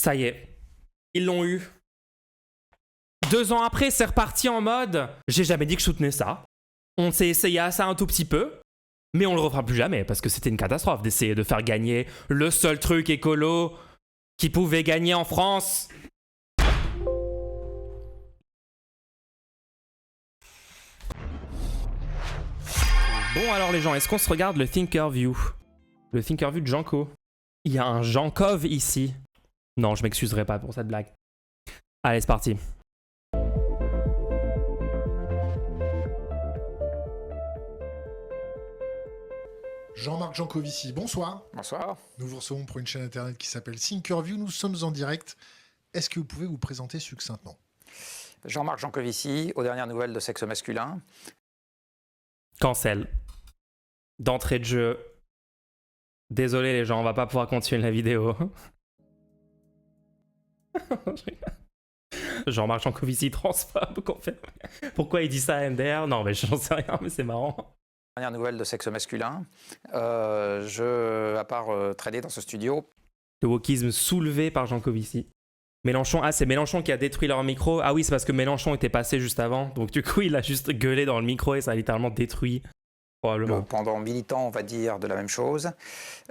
Ça y est, ils l'ont eu. 2 ans après, c'est reparti en mode j'ai jamais dit que je soutenais ça. On s'est essayé à ça un tout petit peu, mais on le refera plus jamais parce que c'était une catastrophe d'essayer de faire gagner le seul truc écolo qui pouvait gagner en France. Bon alors les gens, est-ce qu'on se regarde le Thinkerview? Le Thinkerview de Janko. Il y a un Jankov ici. Non, je m'excuserai pas pour cette blague. Allez, c'est parti. Jean-Marc Jancovici, bonsoir. Bonsoir. Nous vous recevons pour une chaîne internet qui s'appelle Thinkerview. Nous sommes en direct. Est-ce que vous pouvez vous présenter succinctement? Jean-Marc Jancovici, aux dernières nouvelles de sexe masculin. Cancel. D'entrée de jeu. Désolé les gens, on va pas pouvoir continuer la vidéo. Jean-Marc Jancovici transphobe qu'on fait. Pourquoi il dit ça à MDR? Non mais j'en sais rien, mais c'est marrant. Dernière nouvelle de sexe masculin. À part trader dans ce studio. Le wokisme soulevé par Jancovici. Mélenchon, ah c'est Mélenchon qui a détruit leur micro. Ah oui, c'est parce que Mélenchon était passé juste avant. Donc du coup, il a juste gueulé dans le micro et ça a littéralement détruit. Probablement. Pendant 1000 ans, on va dire de la même chose.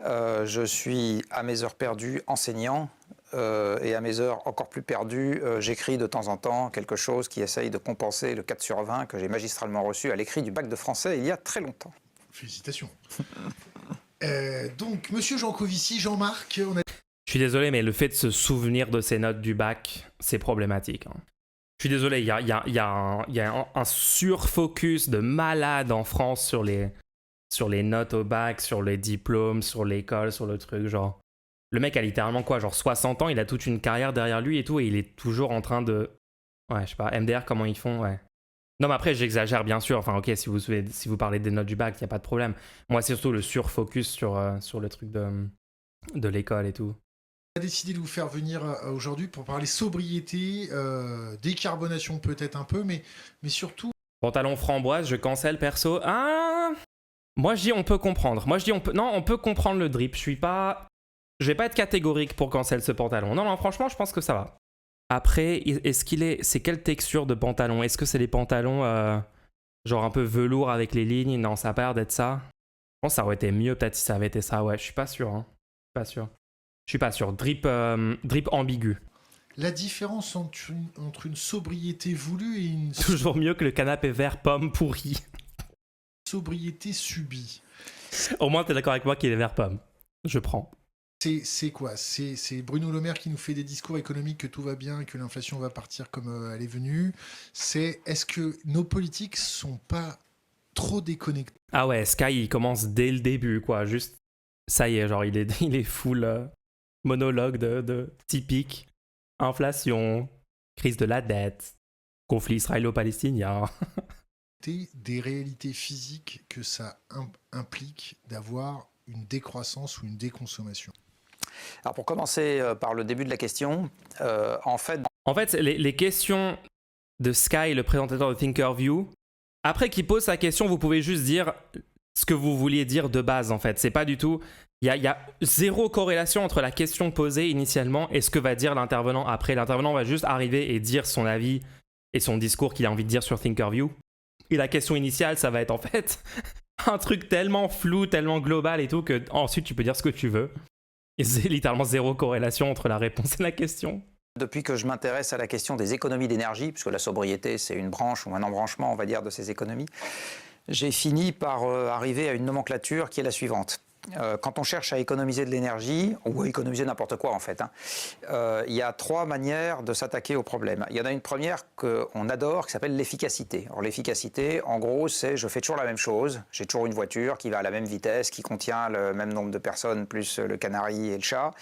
Je suis à mes heures perdues enseignant et à mes heures encore plus perdues, j'écris de temps en temps quelque chose qui essaye de compenser le 4 sur 20 que j'ai magistralement reçu à l'écrit du bac de français il y a très longtemps. Félicitations. Donc, monsieur Jancovici, Jean-Marc, on a... Je suis désolé, mais le fait de se souvenir de ses notes du bac, c'est problématique. Hein. Je suis désolé, il y a un surfocus de malade en France sur les notes au bac, sur les diplômes, sur l'école, sur le truc, genre... Le mec a littéralement quoi, genre 60 ans, il a toute une carrière derrière lui et tout, et il est toujours en train de... Ouais, je sais pas, MDR, comment ils font, ouais. Non, mais après, j'exagère bien sûr, enfin ok, si vous parlez des notes du bac, il n'y a pas de problème. Moi, c'est surtout le surfocus sur le truc de l'école et tout. On a décidé de vous faire venir aujourd'hui pour parler sobriété, décarbonation peut-être un peu, mais surtout... Pantalon framboise, je cancelle perso. Ah, moi je dis on peut comprendre. Moi je dis on peut... Non, on peut comprendre le drip. Je vais pas être catégorique pour cancel ce pantalon. Non, franchement, je pense que ça va. Après, c'est quelle texture de pantalon? Est-ce que c'est les pantalons genre un peu velours avec les lignes? Non, ça a pas l'air d'être ça. Je pense que ça aurait été mieux peut-être si ça avait été ça. Ouais, je suis pas sûr. Hein. Je suis pas sûr. Drip ambigu. La différence entre une sobriété voulue et une... Toujours mieux que le canapé vert pomme pourri. Sobriété subie. Au moins, t'es d'accord avec moi qu'il est vert pomme. Je prends. C'est quoi? C'est Bruno Le Maire qui nous fait des discours économiques que tout va bien, que l'inflation va partir comme elle est venue. Est-ce que nos politiques sont pas trop déconnectés? Ah ouais, Sky, il commence dès le début, quoi. Juste, ça y est, genre, il est full monologue de typique. Inflation, crise de la dette, conflit israélo-palestinien. Des réalités physiques que ça implique d'avoir une décroissance ou une déconsommation. Alors pour commencer par le début de la question, en fait, les questions de Sky, le présentateur de Thinkerview, après qu'il pose sa question, vous pouvez juste dire ce que vous vouliez dire de base, en fait. C'est pas du tout... Il y a zéro corrélation entre la question posée initialement et ce que va dire l'intervenant après. L'intervenant va juste arriver et dire son avis et son discours qu'il a envie de dire sur Thinkerview. Et la question initiale, ça va être en fait un truc tellement flou, tellement global et tout, que ensuite tu peux dire ce que tu veux. Et c'est littéralement zéro corrélation entre la réponse et la question. Depuis que je m'intéresse à la question des économies d'énergie, puisque la sobriété c'est une branche ou un embranchement, on va dire, de ces économies, j'ai fini par arriver à une nomenclature qui est la suivante. Quand on cherche à économiser de l'énergie, ou à économiser n'importe quoi en fait, il y a 3 manières de s'attaquer au problème. Il y en a une première qu'on adore qui s'appelle l'efficacité. Alors l'efficacité, en gros, c'est je fais toujours la même chose, j'ai toujours une voiture qui va à la même vitesse, qui contient le même nombre de personnes, plus le canari et le chat,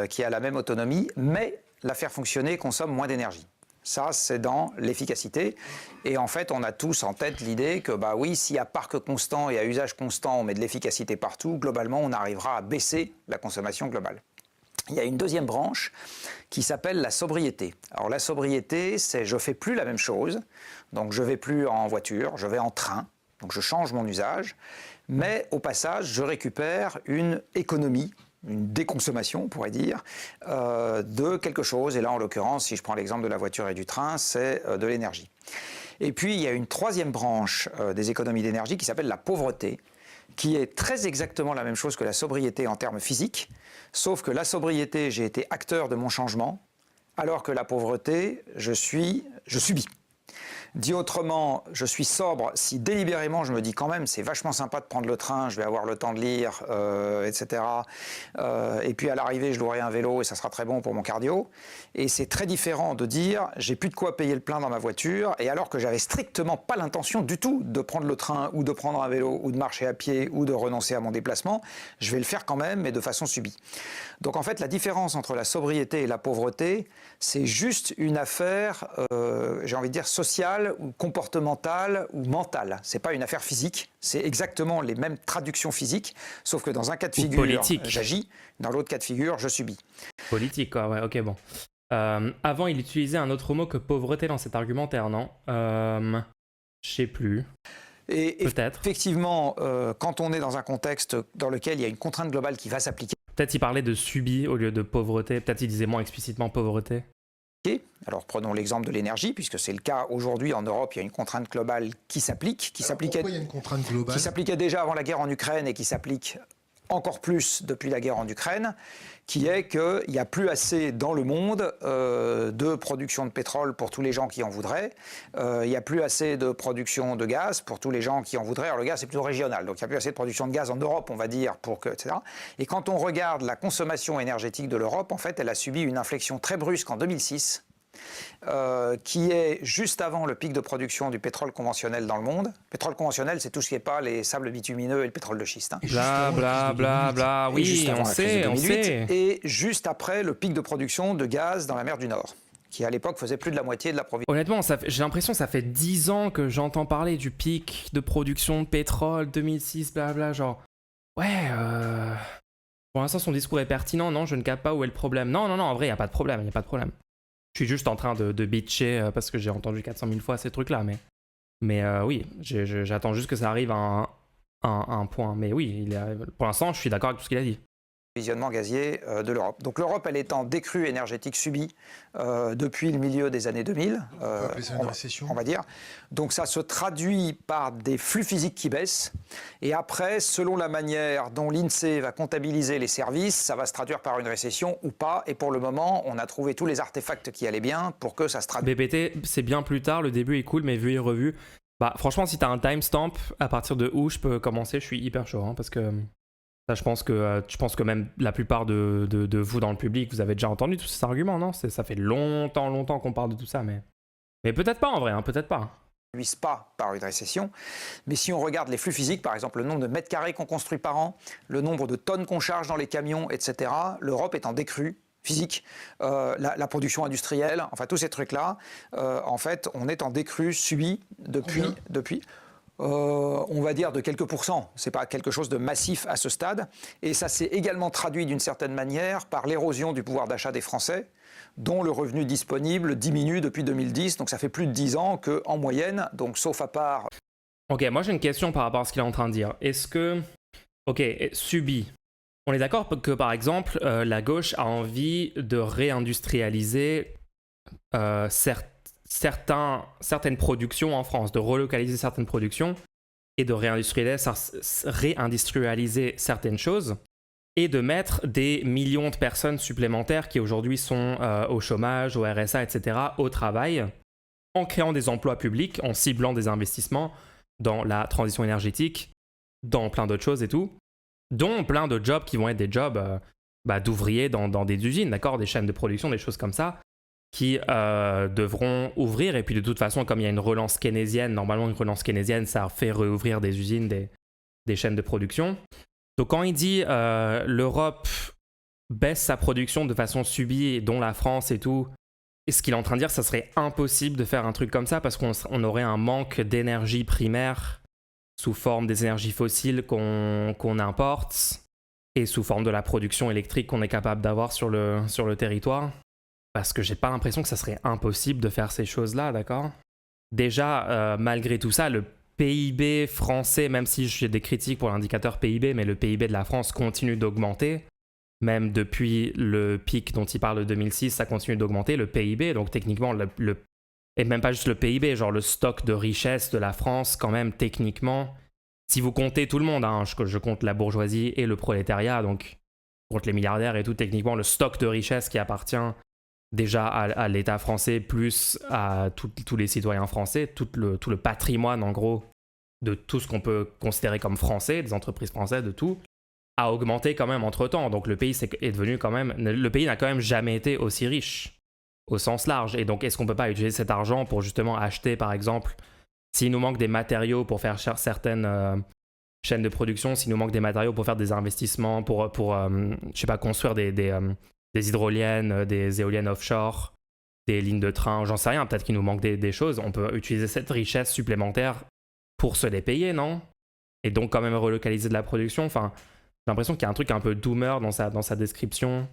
qui a la même autonomie, mais la faire fonctionner consomme moins d'énergie. Ça, c'est dans l'efficacité. Et en fait, on a tous en tête l'idée que, bah oui, si à parc constant et à usage constant, on met de l'efficacité partout, globalement, on arrivera à baisser la consommation globale. Il y a une deuxième branche qui s'appelle la sobriété. Alors la sobriété, c'est je fais plus la même chose. Donc je vais plus en voiture, je vais en train. Donc je change mon usage. Mais au passage, je récupère une économie une déconsommation, on pourrait dire, de quelque chose. Et là, en l'occurrence, si je prends l'exemple de la voiture et du train, c'est de l'énergie. Et puis, il y a une troisième branche des économies d'énergie qui s'appelle la pauvreté, qui est très exactement la même chose que la sobriété en termes physiques, sauf que la sobriété, j'ai été acteur de mon changement, alors que la pauvreté, je subis. Dit autrement, je suis sobre si délibérément je me dis quand même c'est vachement sympa de prendre le train, je vais avoir le temps de lire, etc. Et puis à l'arrivée je louerai un vélo et ça sera très bon pour mon cardio. Et c'est très différent de dire j'ai plus de quoi payer le plein dans ma voiture et alors que j'avais strictement pas l'intention du tout de prendre le train ou de prendre un vélo ou de marcher à pied ou de renoncer à mon déplacement, je vais le faire quand même mais de façon subie. Donc en fait la différence entre la sobriété et la pauvreté, c'est juste une affaire, j'ai envie de dire sociale ou comportementale ou mentale. C'est pas une affaire physique, c'est exactement les mêmes traductions physiques, sauf que dans un cas de figure, j'agis, dans l'autre cas de figure, je subis. Politique, quoi, ouais, ok, bon. Avant, il utilisait un autre mot que pauvreté dans cet argumentaire, non? Je sais plus. Et peut-être. Effectivement, quand on est dans un contexte dans lequel il y a une contrainte globale qui va s'appliquer. Peut-être il parlait de subi au lieu de pauvreté, peut-être il disait moins explicitement pauvreté. Alors prenons l'exemple de l'énergie, puisque c'est le cas aujourd'hui en Europe, il y a une contrainte globale qui s'applique, Pourquoi il y a une contrainte globale ? Qui s'appliquait déjà avant la guerre en Ukraine et qui s'applique encore plus depuis la guerre en Ukraine, qui est qu'il n'y a plus assez dans le monde de production de pétrole pour tous les gens qui en voudraient, il n'y a plus assez de production de gaz pour tous les gens qui en voudraient. Alors le gaz c'est plutôt régional, donc il n'y a plus assez de production de gaz en Europe, on va dire, etc. Et quand on regarde la consommation énergétique de l'Europe, en fait, elle a subi une inflexion très brusque en 2006, qui est juste avant le pic de production du pétrole conventionnel dans le monde. Le pétrole conventionnel, c'est tout ce qui n'est pas les sables bitumineux et le pétrole de schiste. Bla bla bla bla, oui, on sait. Et juste après le pic de production de gaz dans la mer du Nord, qui à l'époque faisait plus de la moitié de l'approvisionnement. Honnêtement, j'ai l'impression que ça fait 10 ans que j'entends parler du pic de production de pétrole, 2006, blablabla, genre... Ouais, pour l'instant, son discours est pertinent, non, je ne capte pas où est le problème. Non, en vrai, il n'y a pas de problème, Je suis juste en train de bitcher parce que j'ai entendu 400 000 fois ces trucs-là, mais oui, j'attends juste que ça arrive à un point. Mais oui, pour l'instant, je suis d'accord avec tout ce qu'il a dit. L'approvisionnement gazier de l'Europe. Donc l'Europe, elle est en décrue énergétique subie depuis le milieu des années 2000, on peut appeler ça une récession, on va dire. Donc ça se traduit par des flux physiques qui baissent. Et après, selon la manière dont l'INSEE va comptabiliser les services, ça va se traduire par une récession ou pas. Et pour le moment, on a trouvé tous les artefacts qui allaient bien pour que ça se traduise. BPT, c'est bien plus tard, le début est cool, mais vu et revu. Bah franchement, si t'as un timestamp, à partir de où je peux commencer, je suis hyper chaud, hein, parce que... Ça, je pense que même la plupart de vous dans le public, vous avez déjà entendu tous ces arguments, non? Ça fait longtemps qu'on parle de tout ça, mais peut-être pas en vrai, hein, peut-être pas. Pas par une récession, mais si on regarde les flux physiques, par exemple le nombre de mètres carrés qu'on construit par an, le nombre de tonnes qu'on charge dans les camions, etc., l'Europe est en décrue physique, la production industrielle, enfin tous ces trucs-là, en fait, on est en décrue subie depuis on va dire de quelques pourcents. C'est pas quelque chose de massif à ce stade. Et ça s'est également traduit d'une certaine manière par l'érosion du pouvoir d'achat des Français, dont le revenu disponible diminue depuis 2010. Donc ça fait plus de 10 ans qu'en moyenne, donc sauf à part... Ok, moi j'ai une question par rapport à ce qu'il est en train de dire. Est-ce que... Ok, subi. On est d'accord que par exemple, la gauche a envie de réindustrialiser certaines productions en France, de relocaliser certaines productions et de réindustrialiser certaines choses et de mettre des millions de personnes supplémentaires qui aujourd'hui sont au chômage, au RSA, etc., au travail, en créant des emplois publics, en ciblant des investissements dans la transition énergétique, dans plein d'autres choses et tout, dont plein de jobs qui vont être des jobs d'ouvriers dans des usines, d'accord, des chaînes de production, des choses comme ça, qui devront ouvrir. Et puis de toute façon, comme il y a une relance keynésienne, normalement une relance keynésienne, ça fait réouvrir des usines, des chaînes de production. Donc quand il dit l'Europe baisse sa production de façon subie, dont la France et tout, et ce qu'il est en train de dire, ça serait impossible de faire un truc comme ça parce qu'on aurait un manque d'énergie primaire sous forme des énergies fossiles qu'on importe et sous forme de la production électrique qu'on est capable d'avoir sur le territoire. Parce que j'ai pas l'impression que ça serait impossible de faire ces choses-là, d'accord? Déjà, malgré tout ça, le PIB français, même si j'ai des critiques pour l'indicateur PIB, mais le PIB de la France continue d'augmenter. même depuis le pic dont il parle de 2006, ça continue d'augmenter, le PIB, donc techniquement, et même pas juste le PIB, genre le stock de richesse de la France, quand même, techniquement, si vous comptez tout le monde, hein, je compte la bourgeoisie et le prolétariat, donc je compte les milliardaires et tout, techniquement, le stock de richesse qui appartient déjà à l'État français, plus à tous les citoyens français, tout le patrimoine, en gros, de tout ce qu'on peut considérer comme français, des entreprises françaises, de tout, a augmenté quand même entre-temps. Donc le pays est devenu quand même... Le pays n'a quand même jamais été aussi riche, au sens large. Et donc, est-ce qu'on peut pas utiliser cet argent pour justement acheter, par exemple, s'il nous manque des matériaux pour faire certaines chaînes de production, s'il nous manque des matériaux pour faire des investissements, pour je sais pas, construire des hydroliennes, des éoliennes offshore, des lignes de train, j'en sais rien, peut-être qu'il nous manque des choses. On peut utiliser cette richesse supplémentaire pour se les payer, non? Et donc quand même relocaliser de la production. Enfin, j'ai l'impression qu'il y a un truc un peu doomer dans sa description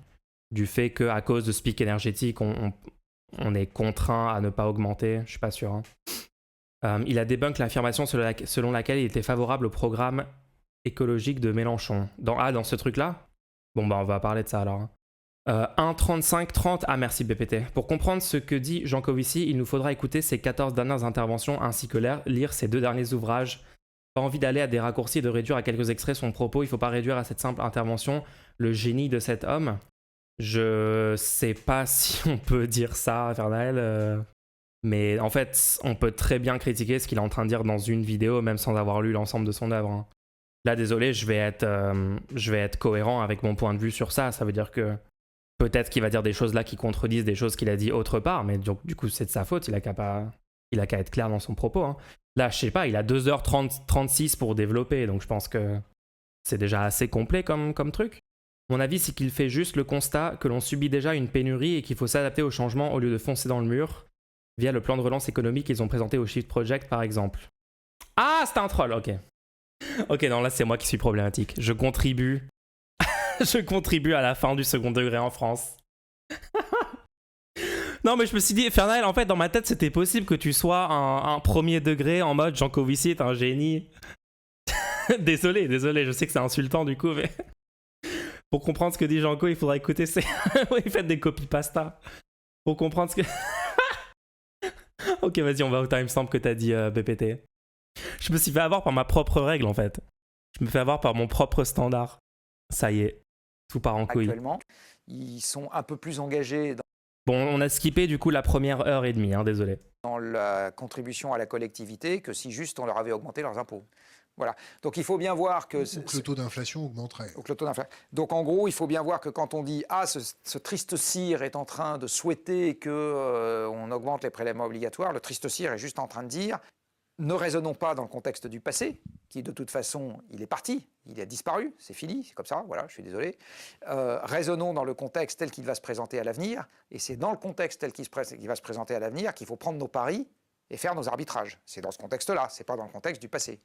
du fait qu'à cause de ce pic énergétique, on est contraint à ne pas augmenter. Je suis pas sûr. Hein. Il a débunk l'affirmation selon laquelle il était favorable au programme écologique de Mélenchon. Dans ce truc-là? Bon, bah on va parler de ça alors. 1,35,30. Ah, merci BPT. Pour comprendre ce que dit Jean Covici, il nous faudra écouter ses 14 dernières interventions ainsi que lire ses 2 derniers ouvrages. Pas envie d'aller à des raccourcis et de réduire à quelques extraits son propos. Il ne faut pas réduire à cette simple intervention le génie de cet homme. Je sais pas si on peut dire ça, Fernel. Mais en fait, on peut très bien critiquer ce qu'il est en train de dire dans une vidéo, même sans avoir lu l'ensemble de son œuvre. Hein. Là, désolé, je vais être cohérent avec mon point de vue sur ça. Ça veut dire que peut-être qu'il va dire des choses là qui contredisent des choses qu'il a dit autre part, mais donc, du coup, c'est de sa faute. Il a qu'à être clair dans son propos. Hein. Là, je sais pas, il a 2h36 pour développer, donc je pense que c'est déjà assez complet comme truc. Mon avis, c'est qu'il fait juste le constat que l'on subit déjà une pénurie et qu'il faut s'adapter au changement au lieu de foncer dans le mur via le plan de relance économique qu'ils ont présenté au Shift Project, par exemple. Ah, c'était un troll, ok. Ok, non, là, c'est moi qui suis problématique. Je contribue à la fin du second degré en France. Non, mais je me suis dit, Fernel, en fait, dans ma tête, c'était possible que tu sois un premier degré en mode Jean Covici est un génie. désolé, je sais que c'est insultant du coup, mais pour comprendre ce que dit Jean-Co, il faudra écouter ses... oui, faites des copies pasta. Pour comprendre ce que... Ok, vas-y, on va au timestamp que t'as dit, BPT. Je me suis fait avoir par ma propre règle, en fait. Je me fais avoir par mon propre standard. Ça y est, tout part en couille. Actuellement, ils sont un peu plus engagés Bon, on a skippé du coup la première heure et demie, hein, désolé. Dans la contribution à la collectivité que si juste on leur avait augmenté leurs impôts. Voilà. Donc il faut bien voir que... Ou que le taux d'inflation augmenterait. Donc en gros, il faut bien voir que quand on dit « Ah, ce triste sire est en train de souhaiter qu'on augmente les prélèvements obligatoires », le triste sire est juste en train de dire « Ne raisonnons pas dans le contexte du passé, qui de toute façon, il est parti, il a disparu, c'est fini, c'est comme ça, voilà, je suis désolé. Raisonnons dans le contexte tel qu'il va se présenter à l'avenir, et c'est dans le contexte tel qu'il va se présenter à l'avenir qu'il faut prendre nos paris et faire nos arbitrages. C'est dans ce contexte-là, c'est pas dans le contexte du passé. »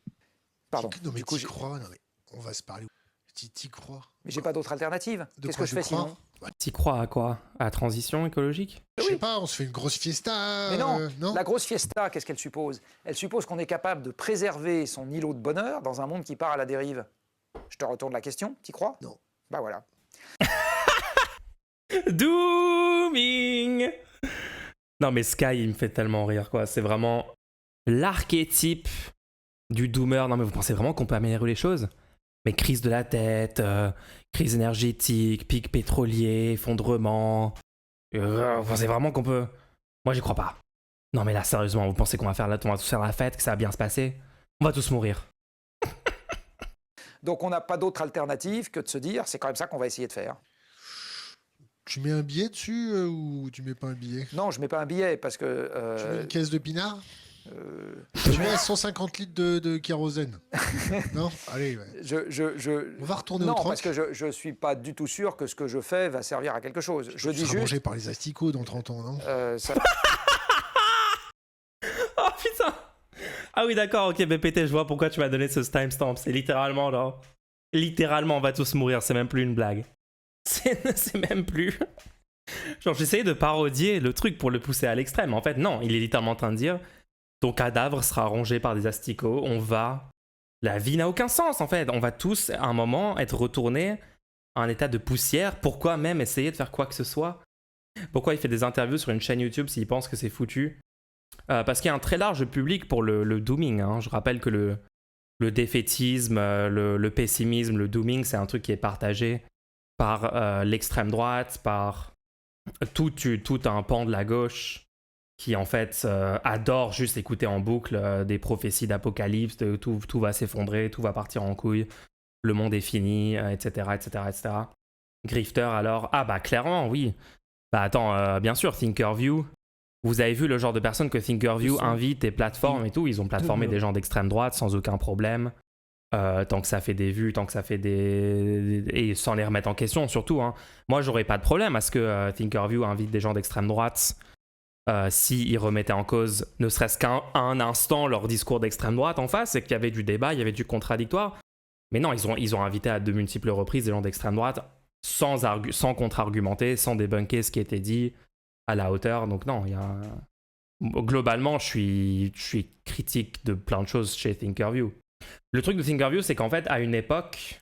Pardon. Non, mais t'y crois, non, mais on va se parler. T'y crois. Mais j'ai pas d'autre alternative. Qu'est-ce que je fais sinon? T'y crois à quoi? À la transition écologique? Je sais pas, on se fait une grosse fiesta. Mais non, la grosse fiesta, qu'est-ce qu'elle suppose? Elle suppose qu'on est capable de préserver son îlot de bonheur dans un monde qui part à la dérive. Je te retourne la question, t'y crois? Non. Bah voilà. Dooming. Non mais Sky, il me fait tellement rire, quoi. C'est vraiment l'archétype du doomer. Non mais vous pensez vraiment qu'on peut améliorer les choses? Mais crise de la tête, crise énergétique, pic pétrolier, effondrement. Vous pensez vraiment qu'on peut... Moi, j'y crois pas. Non, mais là, sérieusement, vous pensez qu'on va tous faire la fête, que ça va bien se passer? On va tous mourir. Donc, on n'a pas d'autre alternative que de se dire, c'est quand même ça qu'on va essayer de faire. Tu mets un billet dessus ou tu mets pas un billet? Non, je mets pas un billet parce que... Tu mets une caisse de pinard? Je mets 150 litres de kérosène. Non? Allez, ouais. On va retourner au troc. Non, parce que je suis pas du tout sûr que ce que je fais va servir à quelque chose. Je dis juste... mangé par les asticots dans 30 ans, non? Oh putain! Ah oui, d'accord, ok, BPT, je vois pourquoi tu m'as donné ce timestamp. C'est littéralement, genre... Littéralement, on va tous mourir, c'est même plus une blague. C'est même plus... Genre, j'essayais de parodier le truc pour le pousser à l'extrême. En fait, non, il est littéralement en train de dire... Ton cadavre sera rongé par des asticots, La vie n'a aucun sens, en fait. On va tous, à un moment, être retournés un état de poussière, pourquoi même essayer de faire quoi que ce soit? Pourquoi il fait des interviews sur une chaîne YouTube s'il pense que c'est foutu? Parce qu'il y a un très large public pour le dooming. Hein. Je rappelle que le défaitisme, le pessimisme, le dooming, c'est un truc qui est partagé par l'extrême droite, par tout un pan de la gauche qui en fait adore juste écouter en boucle des prophéties d'apocalypse, de tout va s'effondrer, tout va partir en couille, le monde est fini, etc., etc., etc. Grifter alors, ah bah clairement oui. Bah attends, bien sûr, Thinkerview, vous avez vu le genre de personnes que Thinkerview invite et plateforme et tout, ils ont plateformé des gens d'extrême droite sans aucun problème. Tant que ça fait des vues, tant que ça fait et sans les remettre en question surtout. Hein. Moi, j'aurais pas de problème à ce que Thinkerview invite des gens d'extrême droite s'ils remettaient en cause, ne serait-ce qu'un instant, leur discours d'extrême droite en face, et qu'il y avait du débat, il y avait du contradictoire. Mais non, ils ont invité à de multiples reprises des gens d'extrême droite sans contre-argumenter, sans débunker ce qui était dit à la hauteur. Donc non, globalement, je suis critique de plein de choses chez Thinkerview. Le truc de Thinkerview, c'est qu'en fait, à une époque,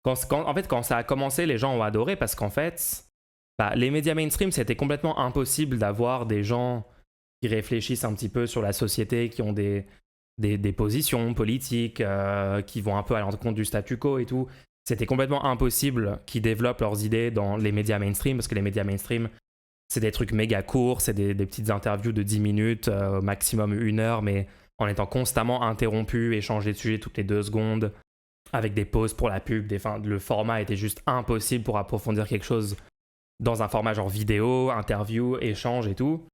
quand ça a commencé, les gens ont adoré parce qu'en fait, les médias mainstream, c'était complètement impossible d'avoir des gens qui réfléchissent un petit peu sur la société, qui ont des positions politiques, qui vont un peu à l'encontre du statu quo et tout. C'était complètement impossible qu'ils développent leurs idées dans les médias mainstream parce que les médias mainstream, c'est des trucs méga courts, c'est des petites interviews de 10 minutes, maximum 1 heure, mais en étant constamment interrompu et changer de sujet toutes les 2 secondes, avec des pauses pour la pub. Le format était juste impossible pour approfondir quelque chose dans un format genre vidéo, interview, échange et tout.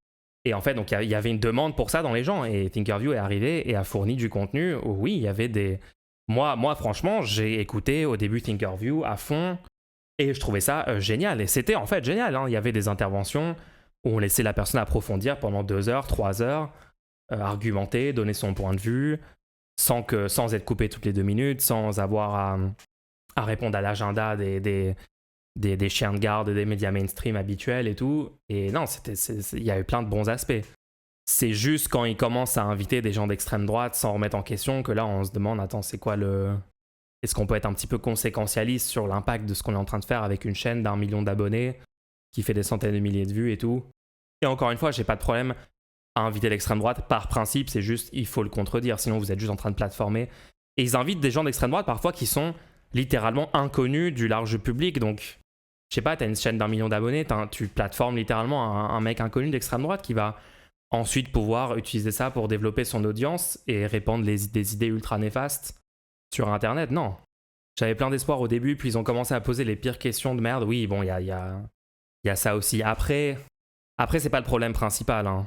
Et en fait, donc il y avait une demande pour ça dans les gens. Et Thinkerview est arrivé et a fourni du contenu. Oui, il y avait des... Moi, franchement, j'ai écouté au début Thinkerview à fond et je trouvais ça génial. Et c'était en fait génial. Hein. Il y avait des interventions où on laissait la personne approfondir pendant 2 heures, 3 heures, argumenter, donner son point de vue, sans être coupé toutes les 2 minutes, sans avoir à répondre à l'agenda des chiens de garde, des médias mainstream habituels et tout. Et non, il y a eu plein de bons aspects. C'est juste quand ils commencent à inviter des gens d'extrême droite sans remettre en question que là, on se demande, attends, c'est quoi Est-ce qu'on peut être un petit peu conséquentialiste sur l'impact de ce qu'on est en train de faire avec une chaîne d'1 million d'abonnés qui fait des centaines de milliers de vues et tout. Et encore une fois, j'ai pas de problème à inviter l'extrême droite. Par principe, c'est juste, il faut le contredire, sinon vous êtes juste en train de plateformer. Et ils invitent des gens d'extrême droite parfois qui sont littéralement inconnus du large public. Donc, je sais pas, t'as une chaîne d'1 million d'abonnés, tu plateformes littéralement un mec inconnu d'extrême droite qui va ensuite pouvoir utiliser ça pour développer son audience et répandre des idées ultra néfastes sur Internet. Non. J'avais plein d'espoir au début, puis ils ont commencé à poser les pires questions de merde. Oui, bon, il y a ça aussi. Après, c'est pas le problème principal. Hein.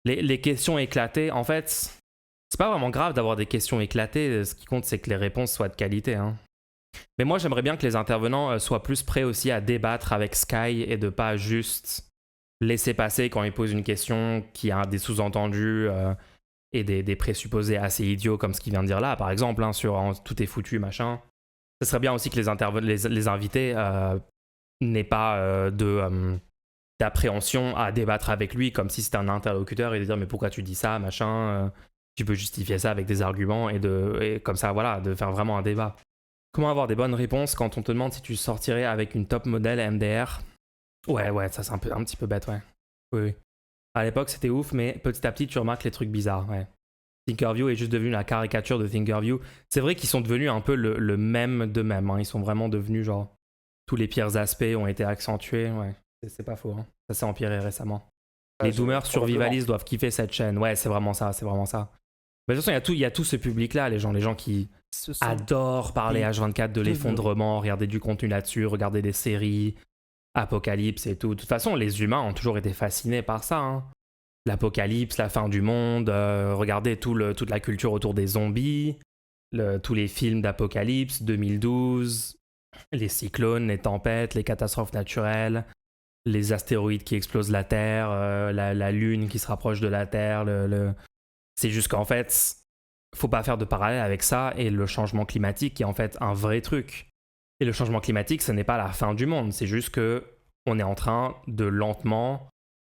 Les questions éclatées, en fait, c'est pas vraiment grave d'avoir des questions éclatées. Ce qui compte, c'est que les réponses soient de qualité. Hein. Mais moi, j'aimerais bien que les intervenants soient plus prêts aussi à débattre avec Sky et de pas juste laisser passer quand ils posent une question qui a des sous-entendus et des présupposés assez idiots comme ce qu'il vient de dire là, par exemple, hein, sur tout est foutu, machin. Ce serait bien aussi que les invités n'aient pas d'appréhension à débattre avec lui comme si c'était un interlocuteur et de dire mais pourquoi tu dis ça, machin, tu peux justifier ça avec des arguments et comme ça, voilà, de faire vraiment un débat. Comment avoir des bonnes réponses quand on te demande si tu sortirais avec une top modèle MDR? Ouais, ça c'est un petit peu bête, ouais. Oui. À l'époque c'était ouf, mais petit à petit tu remarques les trucs bizarres, ouais. Thinkerview est juste devenu la caricature de Thinkerview. C'est vrai qu'ils sont devenus un peu le même d'eux-mêmes, hein. Ils sont vraiment devenus genre... Tous les pires aspects ont été accentués, ouais. C'est pas faux, hein. Ça s'est empiré récemment. Les doomers survivalistes doivent kiffer cette chaîne. Ouais, c'est vraiment ça. Mais de toute façon, il y a tout ce public-là, les gens qui adorent parler H24 de l'effondrement, regarder du contenu là-dessus, regarder des séries, Apocalypse et tout. De toute façon, les humains ont toujours été fascinés par ça. Hein. L'apocalypse, la fin du monde, regarder toute la culture autour des zombies, tous les films d'Apocalypse, 2012, les cyclones, les tempêtes, les catastrophes naturelles, les astéroïdes qui explosent la Terre, la Lune qui se rapproche de la Terre. C'est juste qu'en fait, faut pas faire de parallèle avec ça et le changement climatique qui est en fait un vrai truc. Et le changement climatique, ce n'est pas la fin du monde, c'est juste que on est en train de lentement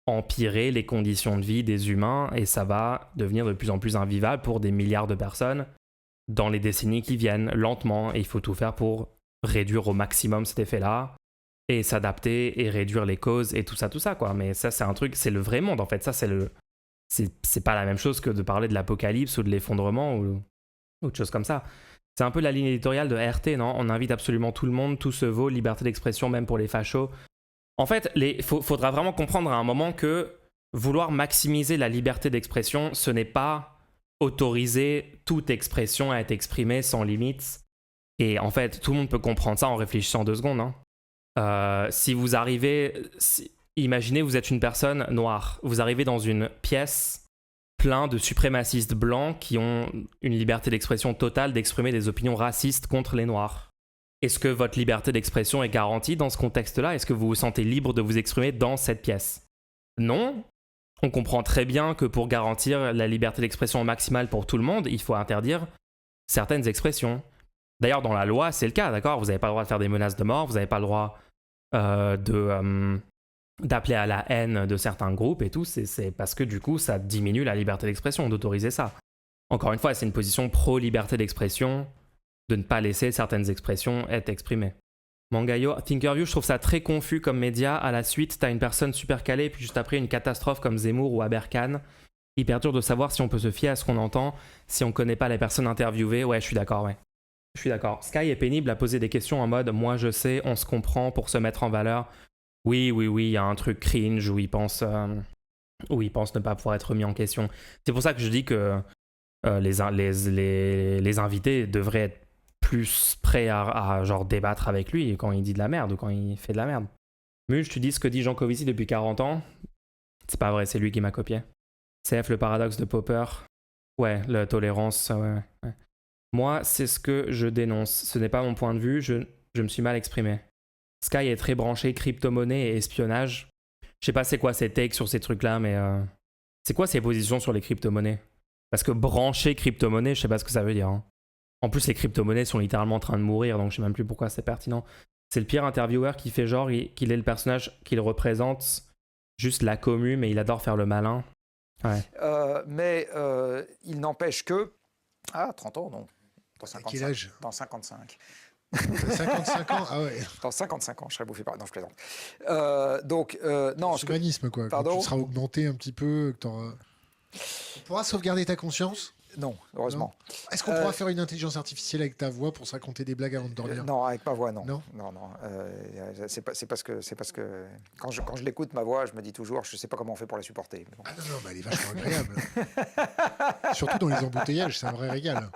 empirer les conditions de vie des humains et ça va devenir de plus en plus invivable pour des milliards de personnes dans les décennies qui viennent, lentement, et il faut tout faire pour réduire au maximum cet effet-là et s'adapter et réduire les causes et tout ça, quoi. Mais ça, c'est un truc, c'est le vrai monde, en fait. Ça, c'est pas la même chose que de parler de l'apocalypse ou de l'effondrement ou autre chose comme ça. C'est un peu la ligne éditoriale de RT, non? On invite absolument tout le monde, tout se vaut, liberté d'expression, même pour les fachos. En fait, faudra vraiment comprendre à un moment que vouloir maximiser la liberté d'expression, ce n'est pas autoriser toute expression à être exprimée sans limite. Et en fait, tout le monde peut comprendre ça en réfléchissant 2 secondes. Si vous arrivez... imaginez, vous êtes une personne noire. Vous arrivez dans une pièce plein de suprémacistes blancs qui ont une liberté d'expression totale d'exprimer des opinions racistes contre les noirs. Est-ce que votre liberté d'expression est garantie dans ce contexte-là? Est-ce que vous vous sentez libre de vous exprimer dans cette pièce? Non. On comprend très bien que pour garantir la liberté d'expression maximale pour tout le monde, il faut interdire certaines expressions. D'ailleurs, dans la loi, c'est le cas, d'accord? Vous n'avez pas le droit de faire des menaces de mort, vous n'avez pas le droit d'appeler à la haine de certains groupes et tout. C'est parce que du coup, ça diminue la liberté d'expression d'autoriser ça. Encore une fois, c'est une position pro-liberté d'expression de ne pas laisser certaines expressions être exprimées. Mangayo, Thinkerview, je trouve ça très confus comme média. À la suite, t'as une personne super calée, puis juste après, une catastrophe comme Zemmour ou Aberkan. Hyper dur de savoir si on peut se fier à ce qu'on entend, si on connaît pas les personnes interviewées. Ouais, je suis d'accord, ouais. Je suis d'accord. Sky est pénible à poser des questions en mode « moi je sais, on se comprend pour se mettre en valeur ». Oui, il y a un truc cringe où il pense ne pas pouvoir être remis en question. C'est pour ça que je dis que les invités devraient être plus prêts à genre débattre avec lui quand il dit de la merde ou quand il fait de la merde. Mulch, tu dis ce que dit Jean Covici depuis 40 ans. C'est pas vrai, c'est lui qui m'a copié. CF, le paradoxe de Popper. Ouais, la tolérance, ouais. Moi, c'est ce que je dénonce. Ce n'est pas mon point de vue, je me suis mal exprimé. Sky est très branché crypto-monnaie et espionnage. Je sais pas c'est quoi ses takes sur ces trucs-là, mais c'est quoi ses positions sur les crypto-monnaies? Parce que brancher crypto-monnaie, je sais pas ce que ça veut dire. Hein. En plus, les crypto-monnaies sont littéralement en train de mourir, donc je sais même plus pourquoi c'est pertinent. C'est le pire intervieweur qui fait genre qu'il est le personnage qu'il représente, juste la commu, mais il adore faire le malin. Ouais. Mais il n'empêche que... Ah, 30 ans, non. Dans 55. Quel âge? Dans 55. 55 ans? Ah ouais. Dans 55 ans, je serais bouffé par... Non, je plaisante. Non... Humanisme, quoi. Pardon? Quand tu seras augmenté un petit peu, que on pourra sauvegarder ta conscience? Non, heureusement. Non. Est-ce qu'on pourra faire une intelligence artificielle avec ta voix pour se raconter des blagues avant de dormir? Non, avec ma voix, non. Non. C'est parce que quand je l'écoute, ma voix, je me dis toujours, je sais pas comment on fait pour la supporter. Bon. Ah non, mais elle est vachement agréable. Surtout dans les embouteillages, c'est un vrai régal.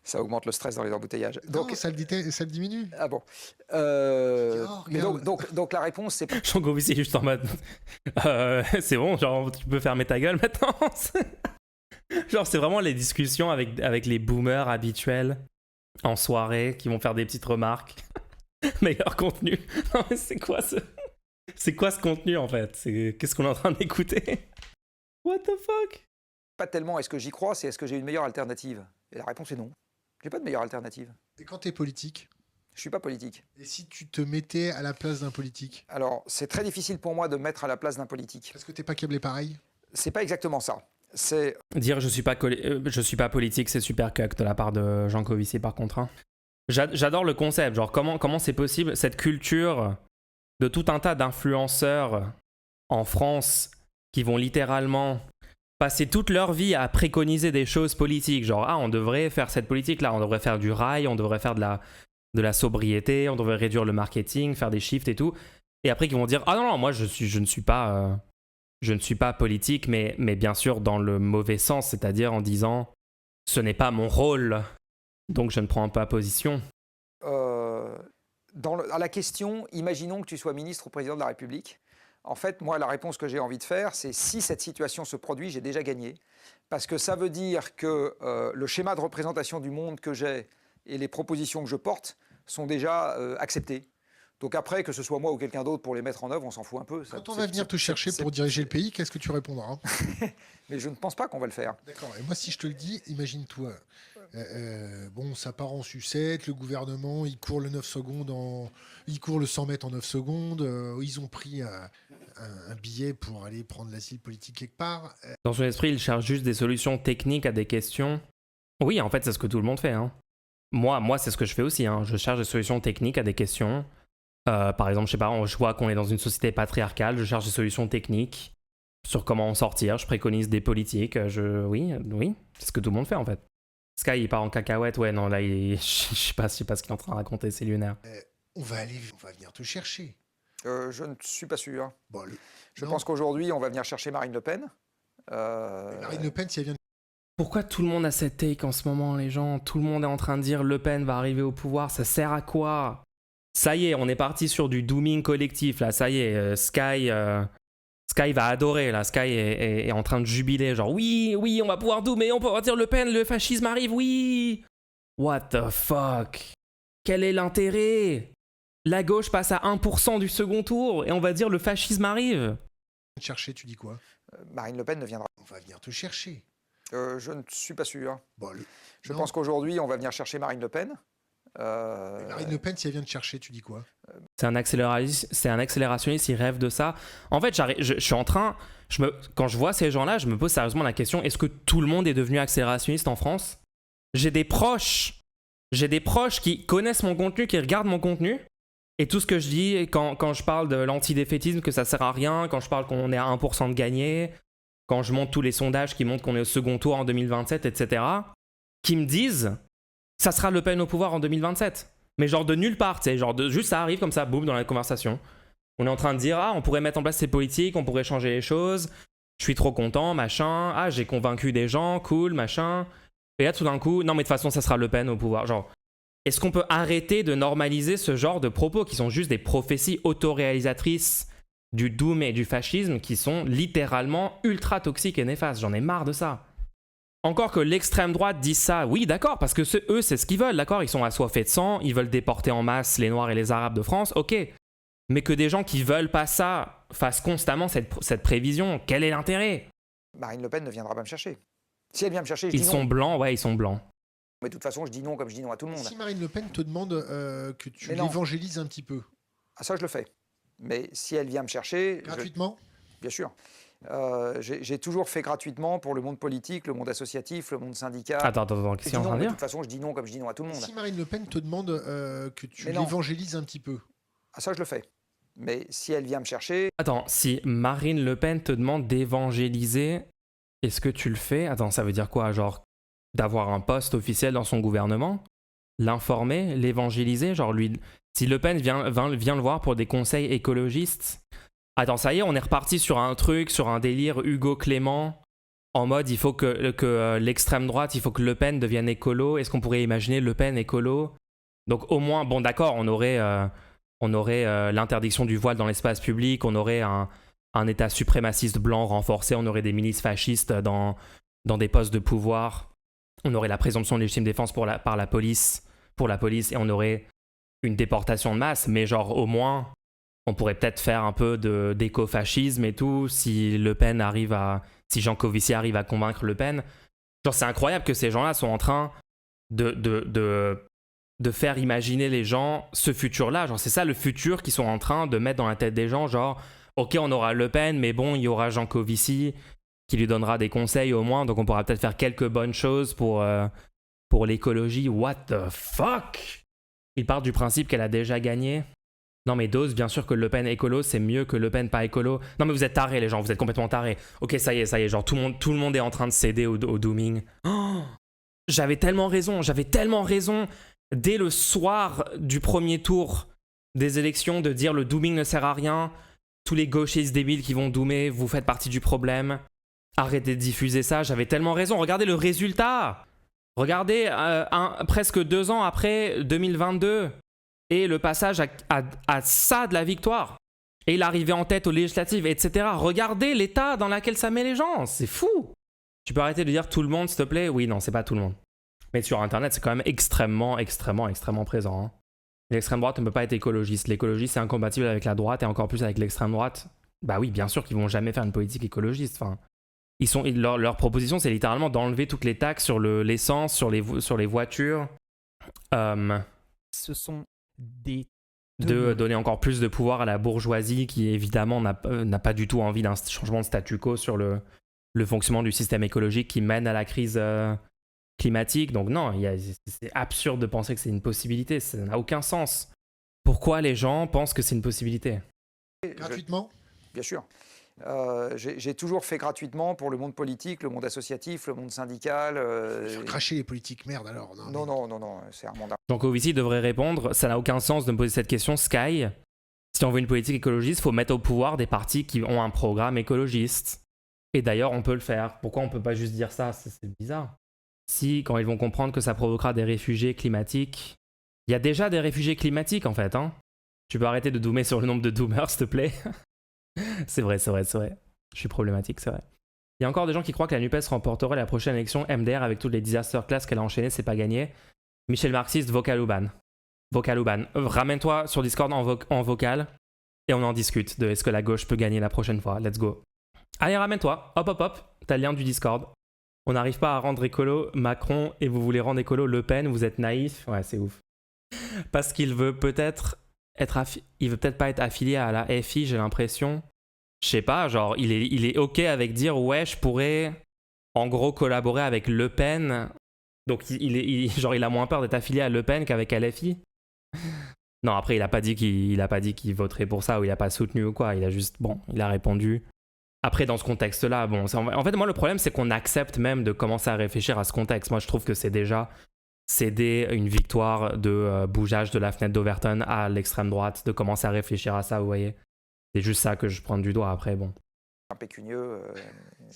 Ça augmente le stress dans les embouteillages. Donc, non, ça le diminue. Ah bon. Mais donc la réponse, c'est... Jean Covici est juste en mode... c'est bon, genre, tu peux fermer ta gueule maintenant. Genre, c'est vraiment les discussions avec les boomers habituels en soirée qui vont faire des petites remarques. Meilleur contenu. Non, mais c'est quoi ce contenu, en fait? Qu'est-ce qu'on est en train d'écouter? What the fuck? Pas tellement est-ce que j'y crois, c'est est-ce que j'ai une meilleure alternative? Et la réponse est non. J'ai pas de meilleure alternative. Et quand t'es politique? Je suis pas politique. Et si tu te mettais à la place d'un politique? Alors, c'est très difficile pour moi de me mettre à la place d'un politique. Parce que t'es pas câblé pareil? C'est pas exactement ça. C'est... Dire je suis pas politique, c'est super cuck de la part de Jean Covici par contre. Hein. J'adore le concept, genre comment c'est possible, cette culture de tout un tas d'influenceurs en France qui vont littéralement passer toute leur vie à préconiser des choses politiques, genre on devrait faire cette politique là, on devrait faire du rail, on devrait faire de la sobriété, on devrait réduire le marketing, faire des shifts et tout, et après qu'ils vont dire ah non moi je ne suis pas politique, mais bien sûr dans le mauvais sens, c'est-à-dire en disant ce n'est pas mon rôle, donc je ne prends pas position. À la question, imaginons que tu sois ministre ou président de la République. En fait, moi, la réponse que j'ai envie de faire, c'est si cette situation se produit, j'ai déjà gagné. Parce que ça veut dire que le schéma de représentation du monde que j'ai et les propositions que je porte sont déjà acceptées. Donc après, que ce soit moi ou quelqu'un d'autre pour les mettre en œuvre, on s'en fout un peu. Quand on va venir te chercher pour diriger le pays, qu'est-ce que tu répondras? Mais je ne pense pas qu'on va le faire. D'accord. Et moi, si je te le dis, imagine-toi. Bon, ça part en sucette, le gouvernement, il court le 9 secondes il court le 100 mètres en 9 secondes. Ils ont pris un billet pour aller prendre l'asile politique quelque part. Dans son esprit, il cherche juste des solutions techniques à des questions. Oui, en fait, c'est ce que tout le monde fait. Hein. Moi c'est ce que je fais aussi, hein. Je cherche des solutions techniques à des questions. Par exemple, je sais pas, je vois qu'on est dans une société patriarcale, je cherche des solutions techniques sur comment en sortir, je préconise des politiques, oui, c'est ce que tout le monde fait en fait. Sky il part en cacahuète, ouais non là je sais pas ce qu'il est en train de raconter, c'est lunaire. On va venir te chercher. Je ne suis pas sûr. Bon, Je pense qu'aujourd'hui, on va venir chercher Marine Le Pen. Marine Le Pen, si elle vient. Pourquoi tout le monde a cette take en ce moment, les gens? Tout le monde est en train de dire Le Pen va arriver au pouvoir, ça sert à quoi? Ça y est, on est parti sur du dooming collectif, là, ça y est, Sky va adorer, là, Sky est en train de jubiler, genre oui, on va pouvoir doomer, on peut dire Le Pen, le fascisme arrive, oui! What the fuck? Quel est l'intérêt? La gauche passe à 1% du second tour et on va dire le fascisme arrive. Chercher, tu dis quoi? Marine Le Pen ne viendra. On va venir te chercher. Je ne suis pas sûr. Bon, Je pense qu'aujourd'hui, on va venir chercher Marine Le Pen. Marine Le Pen, si elle vient te chercher, tu dis quoi? C'est un accélérationniste, il rêve de ça. En fait, je suis en train... quand je vois ces gens-là, je me pose sérieusement la question, est-ce que tout le monde est devenu accélérationniste en France? J'ai des proches qui connaissent mon contenu, qui regardent mon contenu. Et tout ce que je dis, quand je parle de l'antidéfaitisme, que ça sert à rien, quand je parle qu'on est à 1% de gagné, quand je monte tous les sondages qui montrent qu'on est au second tour en 2027, etc., qui me disent ça sera Le Pen au pouvoir en 2027. Mais genre de nulle part, tu sais, juste ça arrive comme ça, boum, dans la conversation. On est en train de dire on pourrait mettre en place ces politiques, on pourrait changer les choses, je suis trop content, machin, j'ai convaincu des gens, cool, machin. Et là, tout d'un coup, non mais de toute façon, ça sera Le Pen au pouvoir. Genre, est-ce qu'on peut arrêter de normaliser ce genre de propos qui sont juste des prophéties autoréalisatrices du doom et du fascisme qui sont littéralement ultra toxiques et néfastes? J'en ai marre de ça. Encore que l'extrême droite dise ça, oui d'accord, parce que eux c'est ce qu'ils veulent, d'accord, ils sont assoiffés de sang, ils veulent déporter en masse les Noirs et les Arabes de France, ok. Mais que des gens qui veulent pas ça fassent constamment cette prévision, quel est l'intérêt? Marine Le Pen ne viendra pas me chercher. Si elle vient me chercher, je dis non. Ils sont blancs, ouais, ils sont blancs. Mais de toute façon, je dis non comme je dis non à tout le monde. Si Marine Le Pen te demande que tu l'évangélises un petit peu. Ah ça, je le fais. Mais si elle vient me chercher... Gratuitement? Bien sûr. J'ai toujours fait gratuitement pour le monde politique, le monde associatif, le monde syndical. Attends, qu'est-ce qu'il est en train de dire? De toute façon, je dis non comme je dis non à tout le monde. Si Marine Le Pen te demande que tu l'évangélises un petit peu. Ah ça, je le fais. Mais si elle vient me chercher... Attends, si Marine Le Pen te demande d'évangéliser, est-ce que tu le fais? Attends, ça veut dire quoi? Genre d'avoir un poste officiel dans son gouvernement? L'informer? L'évangéliser? Genre lui... Si Le Pen vient le voir pour des conseils écologistes... Attends, ça y est, on est reparti sur un truc, sur un délire Hugo Clément, en mode il faut que l'extrême droite, il faut que Le Pen devienne écolo. Est-ce qu'on pourrait imaginer Le Pen écolo? Donc au moins, bon d'accord, on aurait l'interdiction du voile dans l'espace public, on aurait un état suprémaciste blanc renforcé, on aurait des milices fascistes dans des postes de pouvoir, on aurait la présomption de légitime défense pour la police, et on aurait une déportation de masse, mais genre au moins... On pourrait peut-être faire un peu d'écofascisme et tout, si Jean Covici arrive à convaincre Le Pen. Genre, c'est incroyable que ces gens-là sont en train de faire imaginer les gens ce futur-là. Genre, c'est ça le futur qu'ils sont en train de mettre dans la tête des gens. Genre, ok, on aura Le Pen, mais bon, il y aura Jean Covici qui lui donnera des conseils au moins, donc on pourra peut-être faire quelques bonnes choses pour l'écologie. What the fuck? Il part du principe qu'elle a déjà gagné. Non mais Dose, bien sûr que Le Pen écolo, c'est mieux que Le Pen pas écolo. Non mais vous êtes tarés les gens, vous êtes complètement tarés. Ok, ça y est, genre tout le monde est en train de céder au dooming. Oh, j'avais tellement raison. Dès le soir du premier tour des élections de dire le dooming ne sert à rien, tous les gauchistes débiles qui vont doomer, vous faites partie du problème. Arrêtez de diffuser ça, j'avais tellement raison. Regardez le résultat. Regardez, presque 2 ans après 2022. Et le passage à ça de la victoire. Et l'arrivée en tête aux législatives, etc. Regardez l'état dans lequel ça met les gens. C'est fou. Tu peux arrêter de dire tout le monde, s'il te plaît? Oui, non, c'est pas tout le monde. Mais sur Internet, c'est quand même extrêmement présent. Hein. L'extrême droite ne peut pas être écologiste. L'écologie, c'est incompatible avec la droite et encore plus avec l'extrême droite. Bah oui, bien sûr qu'ils vont jamais faire une politique écologiste. Enfin, leur proposition, c'est littéralement d'enlever toutes les taxes sur l'essence, sur les voitures. Ce sont de donner encore plus de pouvoir à la bourgeoisie qui évidemment n'a pas du tout envie d'un changement de statu quo sur le fonctionnement du système écologique qui mène à la crise climatique. Donc non, c'est absurde de penser que c'est une possibilité. Ça n'a aucun sens. Pourquoi les gens pensent que c'est une possibilité? Gratuitement? Bien sûr. J'ai toujours fait gratuitement pour le monde politique, le monde associatif, le monde syndical. Faire cracher les politiques, merde alors. Non, c'est un monde. Jean Covici devrait répondre, ça n'a aucun sens de me poser cette question, Sky. Si on veut une politique écologiste, il faut mettre au pouvoir des partis qui ont un programme écologiste. Et d'ailleurs, on peut le faire. Pourquoi on peut pas juste dire ça? C'est bizarre. Si, quand ils vont comprendre que ça provoquera des réfugiés climatiques... Il y a déjà des réfugiés climatiques, en fait. Hein. Tu peux arrêter de doomer sur le nombre de doomers, s'il te plaît? C'est vrai. Je suis problématique, c'est vrai. Il y a encore des gens qui croient que la NUPES remporterait la prochaine élection MDR avec toutes les disaster class qu'elle a enchaînées, c'est pas gagné. Michel Marxiste, vocal ou ban. Ramène-toi sur Discord en vocal et on en discute de est-ce que la gauche peut gagner la prochaine fois. Let's go. Allez, ramène-toi. Hop. T'as le lien du Discord. On n'arrive pas à rendre écolo Macron et vous voulez rendre écolo Le Pen, vous êtes naïf. Ouais, c'est ouf. Parce qu'il veut peut-être il veut peut-être pas être affilié à la FI, j'ai l'impression. Je sais pas, genre il est ok avec dire ouais, je pourrais en gros collaborer avec Le Pen. Donc il a moins peur d'être affilié à Le Pen qu'avec LFI. Non, après il a pas dit qu'il voterait pour ça ou il a pas soutenu ou quoi, il a répondu. Après dans ce contexte-là, bon, en fait moi le problème c'est qu'on accepte même de commencer à réfléchir à ce contexte. Moi je trouve que c'est déjà céder une victoire de bougeage de la fenêtre d'Overton à l'extrême droite, de commencer à réfléchir à ça, vous voyez. C'est juste ça que je prends du doigt, après, bon. Pécunieux.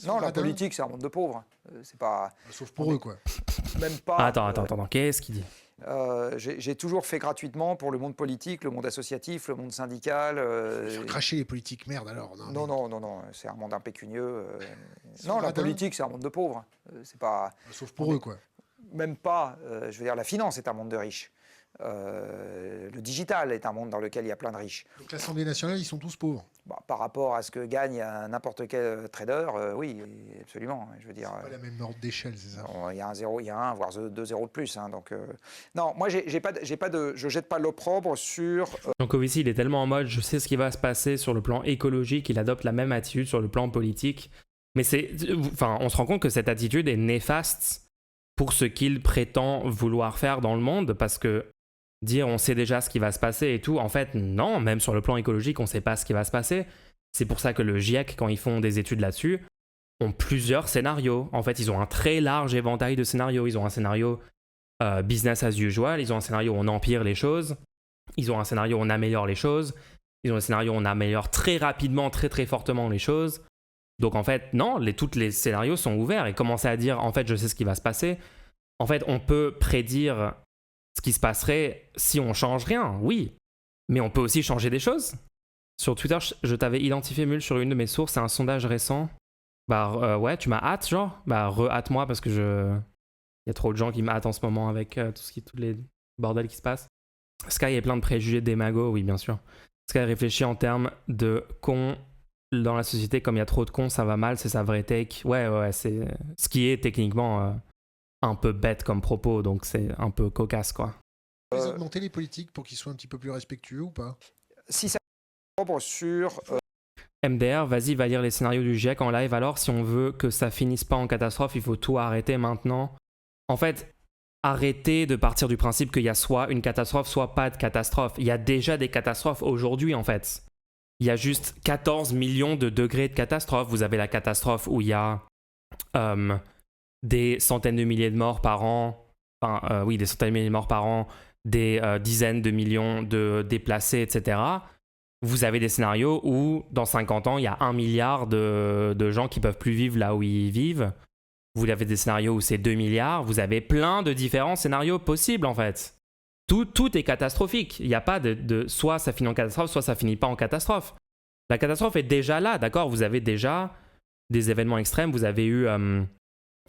Non, la politique, c'est un monde de pauvres. C'est pas... Sauf pour eux, quoi. Même pas... Attends, qu'est-ce qu'il dit? J'ai toujours fait gratuitement pour le monde politique, le monde associatif, le monde syndical. Faire cracher les politiques, merde alors. Non, c'est un monde impécunieux. Non, la politique, c'est un monde de pauvres. C'est pas... Sauf pour eux, quoi. Même pas, je veux dire, la finance est un monde de riches. Le digital est un monde dans lequel il y a plein de riches. Donc l'Assemblée nationale, ils sont tous pauvres. Par rapport à ce que gagne n'importe quel trader, oui, absolument. Je veux dire, c'est pas la même ordre d'échelle, c'est ça. Il y a un zéro, il y a un, voire deux zéros de plus. Hein, donc, non, moi, je jette pas l'opprobre sur. Jean Covici, il est tellement en mode, je sais ce qui va se passer sur le plan écologique, il adopte la même attitude sur le plan politique. Mais on se rend compte que cette attitude est néfaste pour ce qu'il prétend vouloir faire dans le monde, parce que dire on sait déjà ce qui va se passer et tout, en fait non, même sur le plan écologique on sait pas ce qui va se passer. C'est pour ça que le GIEC, quand ils font des études là-dessus, ont plusieurs scénarios. En fait ils ont un très large éventail de scénarios. Ils ont un scénario business as usual, ils ont un scénario où on empire les choses, ils ont un scénario où on améliore les choses, ils ont un scénario où on améliore très rapidement, très très fortement les choses. Donc en fait, non, tous les scénarios sont ouverts et commencer à dire, en fait, je sais ce qui va se passer. En fait, on peut prédire ce qui se passerait si on change rien, oui. Mais on peut aussi changer des choses. Sur Twitter, je t'avais identifié, Mule, sur une de mes sources, c'est un sondage récent. Ouais, tu m'as hâte, genre. Re-hâte-moi parce que il y a trop de gens qui m'hâtent en ce moment avec tous les bordels qui se passent. Sky est plein de préjugés démagos, oui, bien sûr. Sky réfléchit en termes de cons. Dans la société, comme il y a trop de cons, ça va mal, c'est sa vraie take. Ouais, c'est ce qui est techniquement un peu bête comme propos, donc c'est un peu cocasse, quoi. Vous augmenter les politiques pour qu'ils soient un petit peu plus respectueux ou pas? Si ça sur... MDR, vas-y, va lire les scénarios du GIEC en live. Alors, si on veut que ça finisse pas en catastrophe, il faut tout arrêter maintenant. En fait, arrêtez de partir du principe qu'il y a soit une catastrophe, soit pas de catastrophe. Il y a déjà des catastrophes aujourd'hui, en fait. Il y a juste 14 millions de degrés de catastrophe. Vous avez la catastrophe où il y a des centaines de milliers de morts par an. Enfin, oui, des centaines de milliers de morts par an, des dizaines de millions de déplacés, etc. Vous avez des scénarios où, dans 50 ans, il y a 1 milliard de gens qui peuvent plus vivre là où ils vivent. Vous avez des scénarios où c'est 2 milliards. Vous avez plein de différents scénarios possibles, en fait. Tout est catastrophique. Il n'y a pas de soit ça finit en catastrophe, soit ça finit pas en catastrophe. La catastrophe est déjà là, d'accord? Vous avez déjà des événements extrêmes, vous avez eu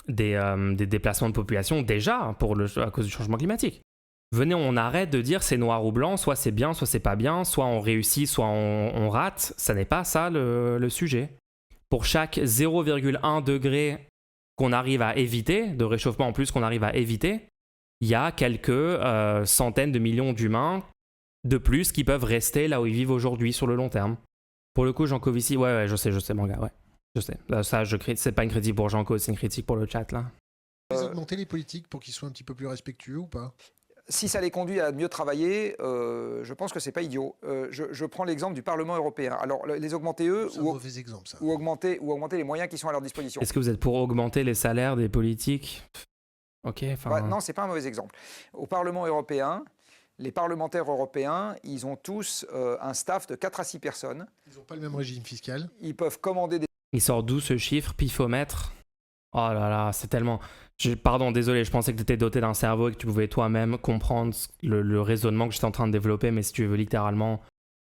des déplacements de population déjà à cause du changement climatique. Venez, on arrête de dire c'est noir ou blanc, soit c'est bien, soit c'est pas bien, soit on réussit, soit on rate. Ça n'est pas ça le sujet. Pour chaque 0,1 degré qu'on arrive à éviter, de réchauffement en plus qu'on arrive à éviter, il y a quelques centaines de millions d'humains de plus qui peuvent rester là où ils vivent aujourd'hui sur le long terme. Pour le coup, Jean Covici, ouais, je sais, mon gars, ouais. Je sais. Ça, c'est pas une critique pour Jean Co, c'est une critique pour le chat, là. Les augmenter les politiques pour qu'ils soient un petit peu plus respectueux ou pas? Si ça les conduit à mieux travailler, je pense que c'est pas idiot. Je prends l'exemple du Parlement européen. Alors, les augmenter eux C'est un mauvais exemple, ça. ou augmenter les moyens qui sont à leur disposition. Est-ce que vous êtes pour augmenter les salaires des politiques? Ok, enfin... Ouais, non, c'est pas un mauvais exemple. Au Parlement européen, les parlementaires européens, ils ont tous un staff de 4 à 6 personnes. Ils n'ont pas le même régime fiscal. Ils peuvent commander des... Il sort d'où ce chiffre, pifomètre? Oh là là, c'est tellement... Pardon, désolé, je pensais que tu étais doté d'un cerveau et que tu pouvais toi-même comprendre le raisonnement que j'étais en train de développer, mais si tu veux littéralement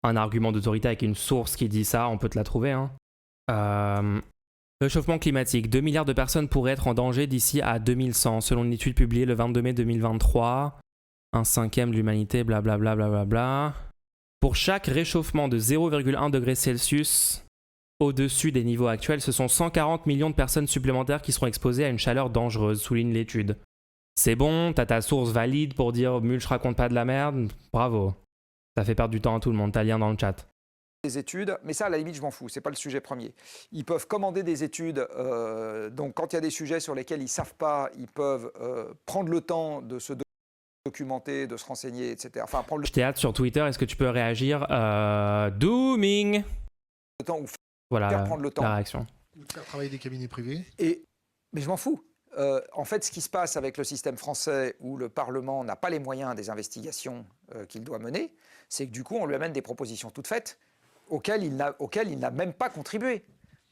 un argument d'autorité avec une source qui dit ça, on peut te la trouver. Hein. Réchauffement climatique. 2 milliards de personnes pourraient être en danger d'ici à 2100, selon une étude publiée le 22 mai 2023. Un cinquième de l'humanité, blablabla. Bla. Pour chaque réchauffement de 0,1 degré Celsius au-dessus des niveaux actuels, ce sont 140 millions de personnes supplémentaires qui seront exposées à une chaleur dangereuse, souligne l'étude. C'est bon, t'as ta source valide pour dire « Mulch raconte pas de la merde », bravo. Ça fait perdre du temps à tout le monde, t'as le lien dans le chat. Des études, mais ça, à la limite, je m'en fous, c'est pas le sujet premier. Ils peuvent commander des études, donc quand il y a des sujets sur lesquels ils savent pas, ils peuvent prendre le temps de se documenter, de se renseigner, etc. Enfin, prendre Je t'ai hâte sur Twitter, est-ce que tu peux réagir Dooming. le temps ou Voilà, faire prendre le temps. la réaction. Ou de faire travailler des cabinets privés. Mais je m'en fous. En fait, ce qui se passe avec le système français où le Parlement n'a pas les moyens des investigations qu'il doit mener, c'est que du coup, on lui amène des propositions toutes faites auxquelles il n'a même pas contribué.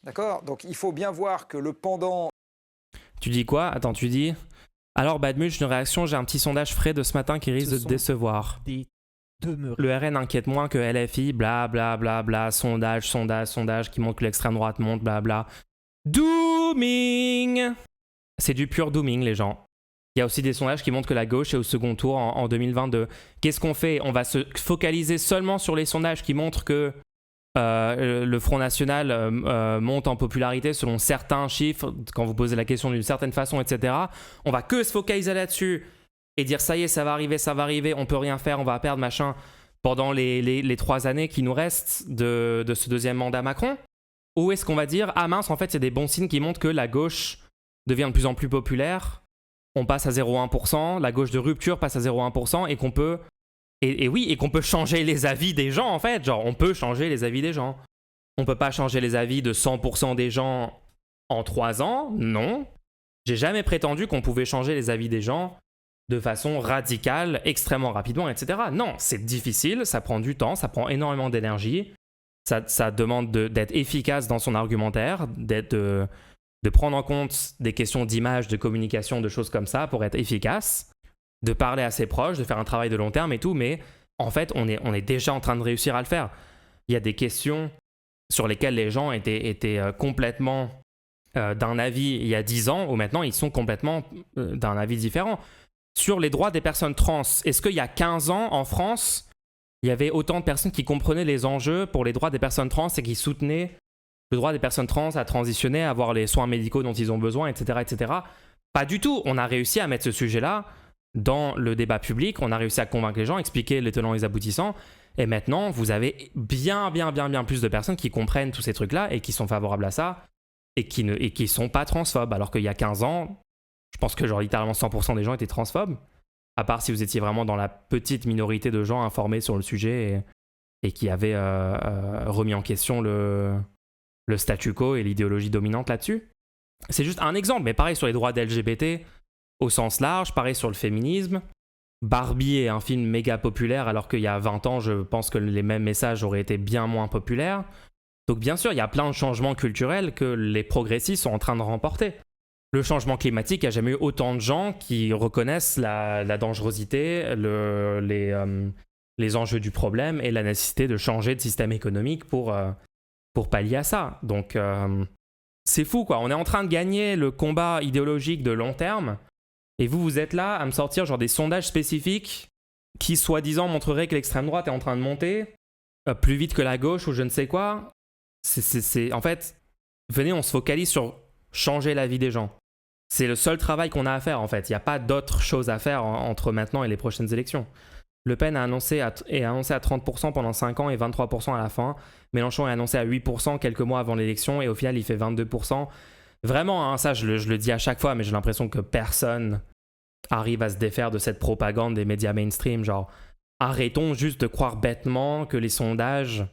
D'accord? Donc il faut bien voir que le pendant... Tu dis quoi? Attends, tu dis... Alors, Badmulch, une réaction, j'ai un petit sondage frais de ce matin qui risque de te décevoir. Le RN inquiète moins que LFI, bla bla bla bla, sondage qui montre que l'extrême droite monte, bla bla. Dooming! C'est du pur dooming, les gens. Il y a aussi des sondages qui montrent que la gauche est au second tour en 2022. Qu'est-ce qu'on fait? On va se focaliser seulement sur les sondages qui montrent que le Front National monte en popularité selon certains chiffres, quand vous posez la question d'une certaine façon, etc. On va que se focaliser là-dessus et dire ça y est, ça va arriver, on peut rien faire, on va perdre, machin, pendant les 3 années qui nous restent de ce deuxième mandat Macron? Ou est-ce qu'on va dire, ah mince, en fait, il y a des bons signes qui montrent que la gauche devient de plus en plus populaire, on passe à 0,1%, la gauche de rupture passe à 0,1% et qu'on peut... Et qu'on peut changer les avis des gens, en fait. Genre, on peut changer les avis des gens. On peut pas changer les avis de 100% des gens en 3 ans, non. J'ai jamais prétendu qu'on pouvait changer les avis des gens de façon radicale, extrêmement rapidement, etc. Non, c'est difficile, ça prend du temps, ça prend énormément d'énergie. Ça demande d'être efficace dans son argumentaire, de prendre en compte des questions d'image, de communication, de choses comme ça pour être efficace, de parler à ses proches, de faire un travail de long terme et tout, mais en fait, on est déjà en train de réussir à le faire. Il y a des questions sur lesquelles les gens étaient complètement d'un avis il y a 10 ans, ou maintenant ils sont complètement d'un avis différent. Sur les droits des personnes trans, est-ce qu'il y a 15 ans, en France, il y avait autant de personnes qui comprenaient les enjeux pour les droits des personnes trans et qui soutenaient le droit des personnes trans à transitionner, à avoir les soins médicaux dont ils ont besoin, etc., etc. Pas du tout. On a réussi à mettre ce sujet-là dans le débat public, on a réussi à convaincre les gens, expliquer les tenants et les aboutissants, et maintenant, vous avez bien plus de personnes qui comprennent tous ces trucs-là et qui sont favorables à ça, et qui sont pas transphobes, alors qu'il y a 15 ans, je pense que genre littéralement 100% des gens étaient transphobes, à part si vous étiez vraiment dans la petite minorité de gens informés sur le sujet et qui avaient remis en question le statu quo et l'idéologie dominante là-dessus. C'est juste un exemple, mais pareil sur les droits des LGBT au sens large, pareil sur le féminisme. Barbie est un film méga populaire, alors qu'il y a 20 ans, je pense que les mêmes messages auraient été bien moins populaires. Donc bien sûr, il y a plein de changements culturels que les progressistes sont en train de remporter. Le changement climatique, il n'y a jamais eu autant de gens qui reconnaissent la dangerosité, les enjeux du problème et la nécessité de changer de système économique pour pallier à ça. Donc c'est fou, quoi. On est en train de gagner le combat idéologique de long terme. Et vous êtes là à me sortir genre des sondages spécifiques qui, soi-disant, montreraient que l'extrême droite est en train de monter plus vite que la gauche ou je ne sais quoi. En fait, venez, on se focalise sur changer la vie des gens. C'est le seul travail qu'on a à faire, en fait. Il n'y a pas d'autre chose à faire entre maintenant et les prochaines élections. Le Pen a annoncé à 30% pendant 5 ans et 23% à la fin. Mélenchon est annoncé à 8% quelques mois avant l'élection et au final, il fait 22%. Vraiment, hein, ça je le dis à chaque fois, mais j'ai l'impression que personne arrive à se défaire de cette propagande des médias mainstream. Genre, arrêtons juste de croire bêtement que les sondages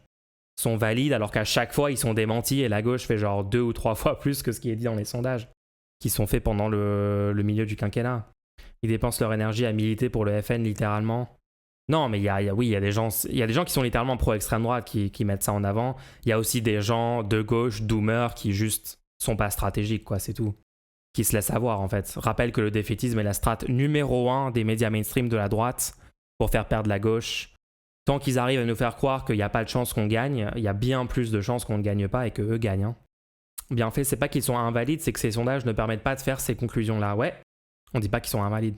sont valides alors qu'à chaque fois ils sont démentis et la gauche fait genre 2 ou 3 fois plus que ce qui est dit dans les sondages qui sont faits pendant le milieu du quinquennat. Ils dépensent leur énergie à militer pour le FN littéralement. Non, mais il y a des gens qui sont littéralement pro-extrême droite qui mettent ça en avant. Il y a aussi des gens de gauche, doomers, qui juste sont pas stratégiques, quoi, c'est tout. Qui se laissent avoir, en fait. Rappelle que le défaitisme est la strate numéro 1 des médias mainstream de la droite pour faire perdre la gauche. Tant qu'ils arrivent à nous faire croire qu'il n'y a pas de chance qu'on gagne, il y a bien plus de chances qu'on ne gagne pas et qu'eux gagnent. Hein. Bien fait, c'est pas qu'ils sont invalides, c'est que ces sondages ne permettent pas de faire ces conclusions-là. Ouais, on dit pas qu'ils sont invalides.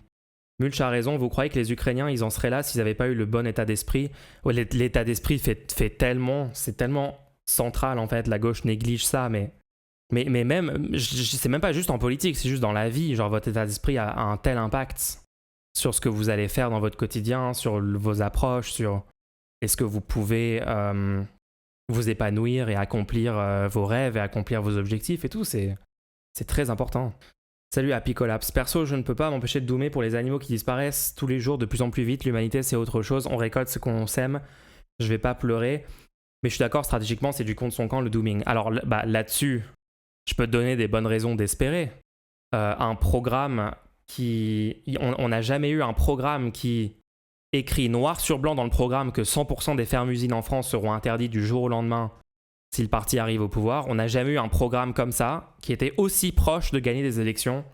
Mulch a raison, vous croyez que les Ukrainiens, ils en seraient là s'ils n'avaient pas eu le bon état d'esprit? Ouais, l'état d'esprit fait tellement, c'est tellement central en fait, la gauche néglige ça, mais même, c'est même pas juste en politique, c'est juste dans la vie, genre votre état d'esprit a un tel impact sur ce que vous allez faire dans votre quotidien, sur vos approches, sur est-ce que vous pouvez vous épanouir et accomplir vos rêves et accomplir vos objectifs et tout, c'est très important. Salut Happy Collapse. Perso, je ne peux pas m'empêcher de doomer pour les animaux qui disparaissent tous les jours de plus en plus vite. L'humanité, c'est autre chose. On récolte ce qu'on sème. Je vais pas pleurer. Mais je suis d'accord, stratégiquement, c'est du contre son camp, le dooming. Alors là-dessus, je peux te donner des bonnes raisons d'espérer. Un programme qui... On n'a jamais eu un programme qui écrit noir sur blanc dans le programme que 100% des fermes-usines en France seront interdites du jour au lendemain si le parti arrive au pouvoir. On n'a jamais eu un programme comme ça qui était aussi proche de gagner des élections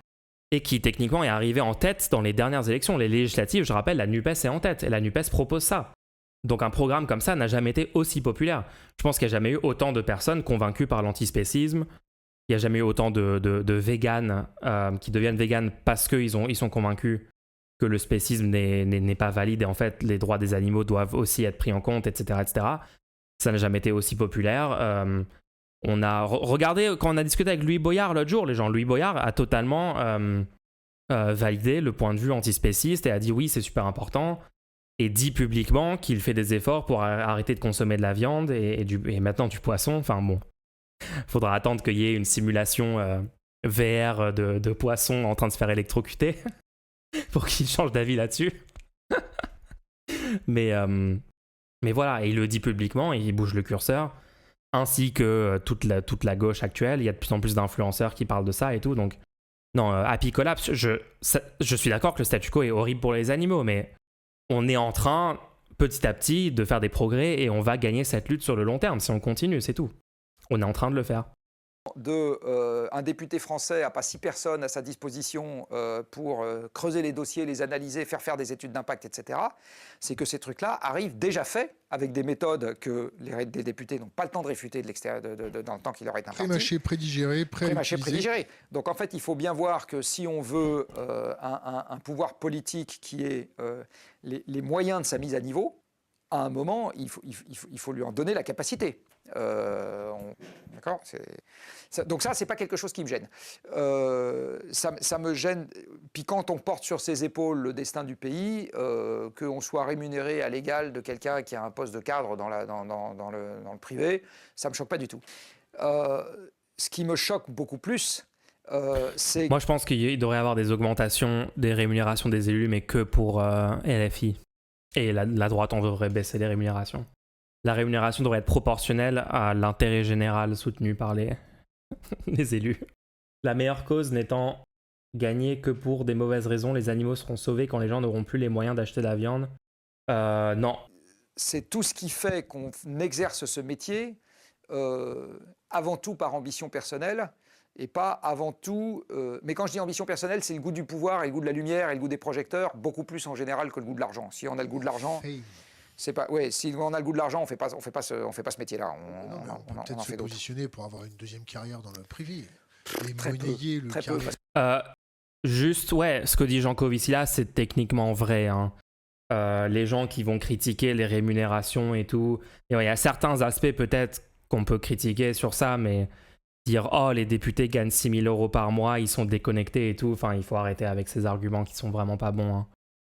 et qui techniquement est arrivé en tête dans les dernières élections. Les législatives, je rappelle, la NUPES est en tête et la NUPES propose ça. Donc un programme comme ça n'a jamais été aussi populaire. Je pense qu'il n'y a jamais eu autant de personnes convaincues par l'antispécisme. Il n'y a jamais eu autant de véganes qui deviennent véganes parce qu'ils sont convaincus que le spécisme n'est pas valide et en fait les droits des animaux doivent aussi être pris en compte, etc. etc. Ça n'a jamais été aussi populaire. On a regardé, quand on a discuté avec Louis Boyard l'autre jour, Louis Boyard a totalement validé le point de vue antispéciste et a dit oui, c'est super important, et dit publiquement qu'il fait des efforts pour arrêter de consommer de la viande et maintenant du poisson. Enfin bon, faudra attendre qu'il y ait une simulation VR de poisson en train de se faire électrocuter pour qu'il change d'avis là-dessus. Mais voilà, et il le dit publiquement, et il bouge le curseur, ainsi que toute la gauche actuelle. Il y a de plus en plus d'influenceurs qui parlent de ça et tout. Donc, non, Happy Collapse, je suis d'accord que le statu quo est horrible pour les animaux, mais on est en train, petit à petit, de faire des progrès et on va gagner cette lutte sur le long terme si on continue, c'est tout. On est en train de le faire. Un député français n'a pas 6 personnes à sa disposition pour creuser les dossiers, les analyser, faire des études d'impact, etc. C'est que ces trucs-là arrivent déjà faits avec des méthodes que les députés n'ont pas le temps de réfuter de l'extérieur dans le temps qui leur est imparti. Pré-mâché, prédigéré, prédigéré. Donc en fait, il faut bien voir que si on veut un pouvoir politique qui ait les moyens de sa mise à niveau, à un moment, il faut lui en donner la capacité. D'accord, donc ça, c'est pas quelque chose qui me gêne. Ça me gêne. Puis quand on porte sur ses épaules le destin du pays, qu'on soit rémunéré à l'égal de quelqu'un qui a un poste de cadre dans le privé, ça me choque pas du tout. Ce qui me choque beaucoup plus, c'est... Moi, je pense qu'il devrait y avoir des augmentations des rémunérations des élus, mais que pour LFI. Et la droite, on devrait baisser les rémunérations. La rémunération devrait être proportionnelle à l'intérêt général soutenu par les élus. La meilleure cause n'étant gagnée que pour des mauvaises raisons, les animaux seront sauvés quand les gens n'auront plus les moyens d'acheter de la viande. Non. C'est tout ce qui fait qu'on exerce ce métier, avant tout par ambition personnelle, et pas avant tout... mais quand je dis ambition personnelle, c'est le goût du pouvoir et le goût de la lumière et le goût des projecteurs, beaucoup plus en général que le goût de l'argent. Si on a le goût de l'argent... C'est pas, ouais, si on a le goût de l'argent, on fait pas ce métier-là. On peut peut-être se positionner pour avoir une deuxième carrière dans le privé et monnayer le carrière. Juste, ouais, ce que dit Jean Covici c'est techniquement vrai. Hein. Les gens qui vont critiquer les rémunérations et tout, il y a certains aspects peut-être qu'on peut critiquer sur ça, mais dire oh les députés gagnent 6 000 € par mois, ils sont déconnectés et tout, enfin il faut arrêter avec ces arguments qui sont vraiment pas bons. Hein.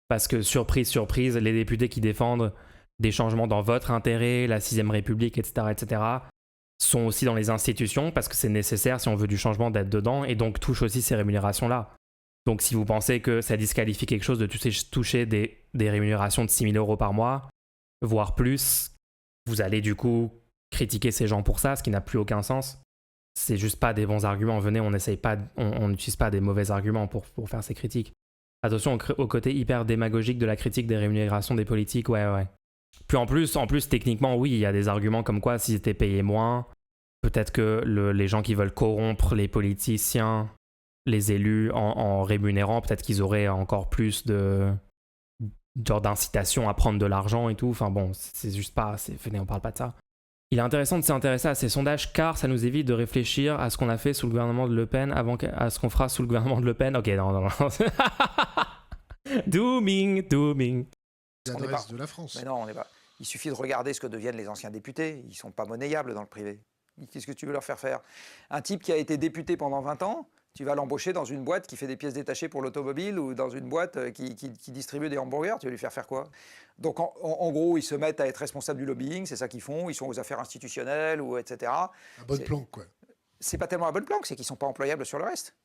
Parce que surprise, les députés qui défendent des changements dans votre intérêt, la 6ème République, etc., sont aussi dans les institutions parce que c'est nécessaire si on veut du changement d'être dedans et donc touchent aussi ces rémunérations-là. Donc si vous pensez que ça disqualifie quelque chose de toucher des rémunérations de 6 000 € par mois, voire plus, vous allez du coup critiquer ces gens pour ça, ce qui n'a plus aucun sens. C'est juste pas des bons arguments. Venez, on n'utilise pas des mauvais arguments pour faire ces critiques. Attention au côté hyper démagogique de la critique des rémunérations des politiques, ouais. Puis en plus, techniquement, oui, il y a des arguments comme quoi s'ils étaient payés moins, peut-être que les gens qui veulent corrompre les politiciens, les élus en rémunérant, peut-être qu'ils auraient encore plus d'incitation à prendre de l'argent et tout. Enfin bon, c'est juste pas... Venez, on parle pas de ça. Il est intéressant de s'intéresser à ces sondages car ça nous évite de réfléchir à ce qu'on a fait sous le gouvernement de Le Pen à ce qu'on fera sous le gouvernement de Le Pen. Ok, non. Dooming. L'adresse de la France. Mais non, on n'est pas. Il suffit de regarder ce que deviennent les anciens députés. Ils ne sont pas monnayables dans le privé. Qu'est-ce que tu veux leur faire? Un type qui a été député pendant 20 ans, tu vas l'embaucher dans une boîte qui fait des pièces détachées pour l'automobile ou dans une boîte qui distribue des hamburgers, tu vas lui faire quoi? Donc en gros, ils se mettent à être responsables du lobbying, c'est ça qu'ils font, ils sont aux affaires institutionnelles, ou etc. La bonne planque, quoi. C'est pas tellement la bonne planque, c'est qu'ils ne sont pas employables sur le reste.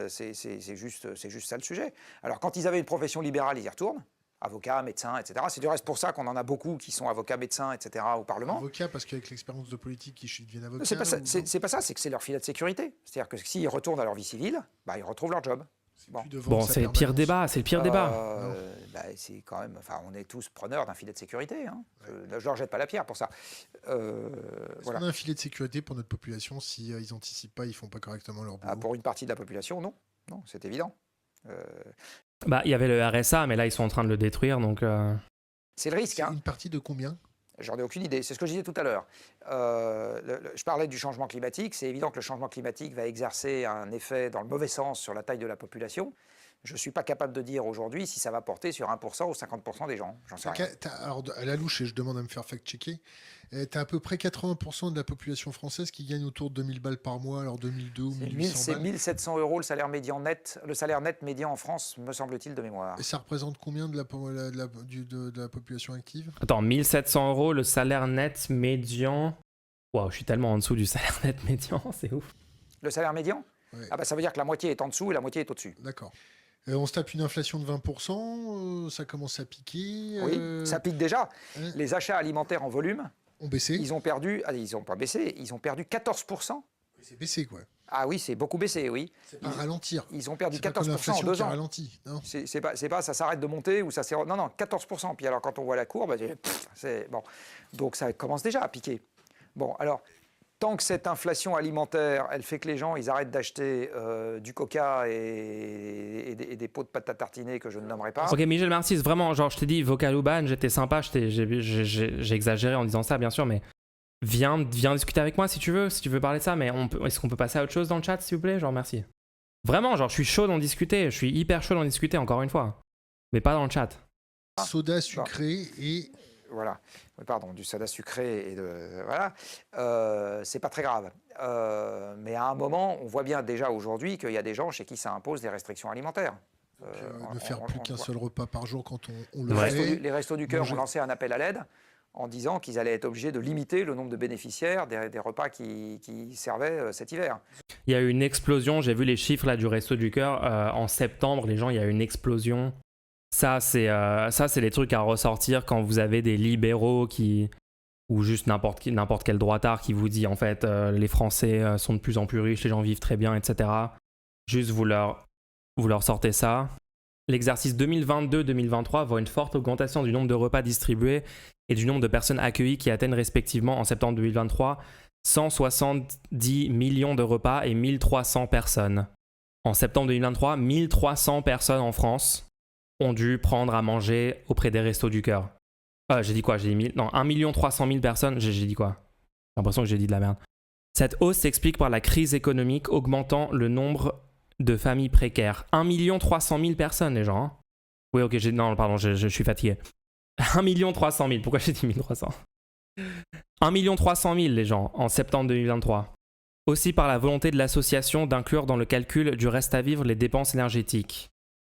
C'est juste ça le sujet. Alors quand ils avaient une profession libérale, ils y retournent. Avocats, médecins, etc. C'est du reste pour ça qu'on en a beaucoup qui sont avocats, médecins, etc. au Parlement. Avocats, parce qu'avec l'expérience de politique, ils deviennent avocats. C'est pas ça, c'est que c'est leur filet de sécurité. C'est-à-dire que s'ils retournent à leur vie civile, ils retrouvent leur job. Bon, c'est le pire débat, c'est quand même... Enfin, on est tous preneurs d'un filet de sécurité. Hein. Je leur jette pas la pierre pour ça. Voilà. On a un filet de sécurité pour notre population si ils anticipent pas, ils font pas correctement leur boulot. Pour une partie de la population, non. Non, c'est évident. Il y avait le RSA, mais là, ils sont en train de le détruire, donc... C'est le risque. Une partie de combien? J'en ai aucune idée. C'est ce que je disais tout à l'heure. Je parlais du changement climatique. C'est évident que le changement climatique va exercer un effet dans le mauvais sens sur la taille de la population. Je ne suis pas capable de dire aujourd'hui si ça va porter sur 1% ou 50% des gens. J'en sais rien. Alors, à la louche, et je demande à me faire fact-checker, tu as à peu près 80% de la population française qui gagne autour de 2000 balles par mois, alors 2002 ou 1800 balles. C'est 1700 € le salaire médian net, le salaire net médian en France, me semble-t-il, de mémoire. Et ça représente combien de la population active? Attends, 1700 € le salaire net médian. Waouh, je suis tellement en dessous du salaire net médian, c'est ouf. Le salaire médian? Ouais. Ça veut dire que la moitié est en dessous et la moitié est au-dessus. D'accord. On se tape une inflation de 20%, ça commence à piquer. Oui, ça pique déjà. Les achats alimentaires en volume ont baissé. Ils ont perdu, ils n'ont pas baissé, ils ont perdu 14%. C'est baissé, quoi. Ah oui, c'est beaucoup baissé, oui. C'est pas ralentir. Ils ont perdu 14% en 2 ans. Ralenti, non. C'est pas ça s'arrête de monter ou ça s'est... Non, 14%. Puis alors quand on voit la courbe, c'est bon. Donc ça commence déjà à piquer. Bon, alors... Tant que cette inflation alimentaire, elle fait que les gens, ils arrêtent d'acheter du coca et des pots de pâte à tartiner que je ne nommerai pas. Ok, Michel Marcis, vraiment, genre, je t'ai dit, vocal ou ban, j'étais sympa, j'ai exagéré en disant ça, bien sûr, mais viens discuter avec moi si tu veux parler de ça, mais est-ce qu'on peut passer à autre chose dans le chat, s'il vous plaît? Genre, merci. Vraiment, genre, je suis chaud d'en discuter, je suis hyper chaud d'en discuter, encore une fois, mais pas dans le chat. Soda sucré et... Voilà, pardon, du soda sucré et voilà, c'est pas très grave. Mais à un moment, on voit bien déjà aujourd'hui qu'il y a des gens chez qui ça impose des restrictions alimentaires. Ne faire plus qu'un seul repas par jour quand on le fait. Les Restos du Cœur ont lancé un appel à l'aide en disant qu'ils allaient être obligés de limiter le nombre de bénéficiaires des repas qui servaient cet hiver. Il y a eu une explosion, j'ai vu les chiffres là du Resto du Cœur, en septembre, les gens, il y a eu une explosion. Ça, c'est les trucs à ressortir quand vous avez des libéraux ou juste n'importe quel droitard qui vous dit en fait les Français sont de plus en plus riches, les gens vivent très bien, etc. Juste vous leur sortez ça. L'exercice 2022-2023 voit une forte augmentation du nombre de repas distribués et du nombre de personnes accueillies qui atteignent respectivement en septembre 2023 170 millions de repas et 1300 personnes. En septembre 2023, 1300 personnes en France ont dû prendre à manger auprès des Restos du Cœur. J'ai dit quoi? J'ai dit 1 300 000 personnes. J'ai dit quoi? J'ai l'impression que j'ai dit de la merde. Cette hausse s'explique par la crise économique augmentant le nombre de familles précaires. 1 300 000 personnes, les gens. Hein. Oui, ok, non, pardon, je suis fatigué. 1 300 000. Pourquoi j'ai dit 1300? 1 300 000, les gens, en septembre 2023. Aussi par la volonté de l'association d'inclure dans le calcul du reste à vivre les dépenses énergétiques.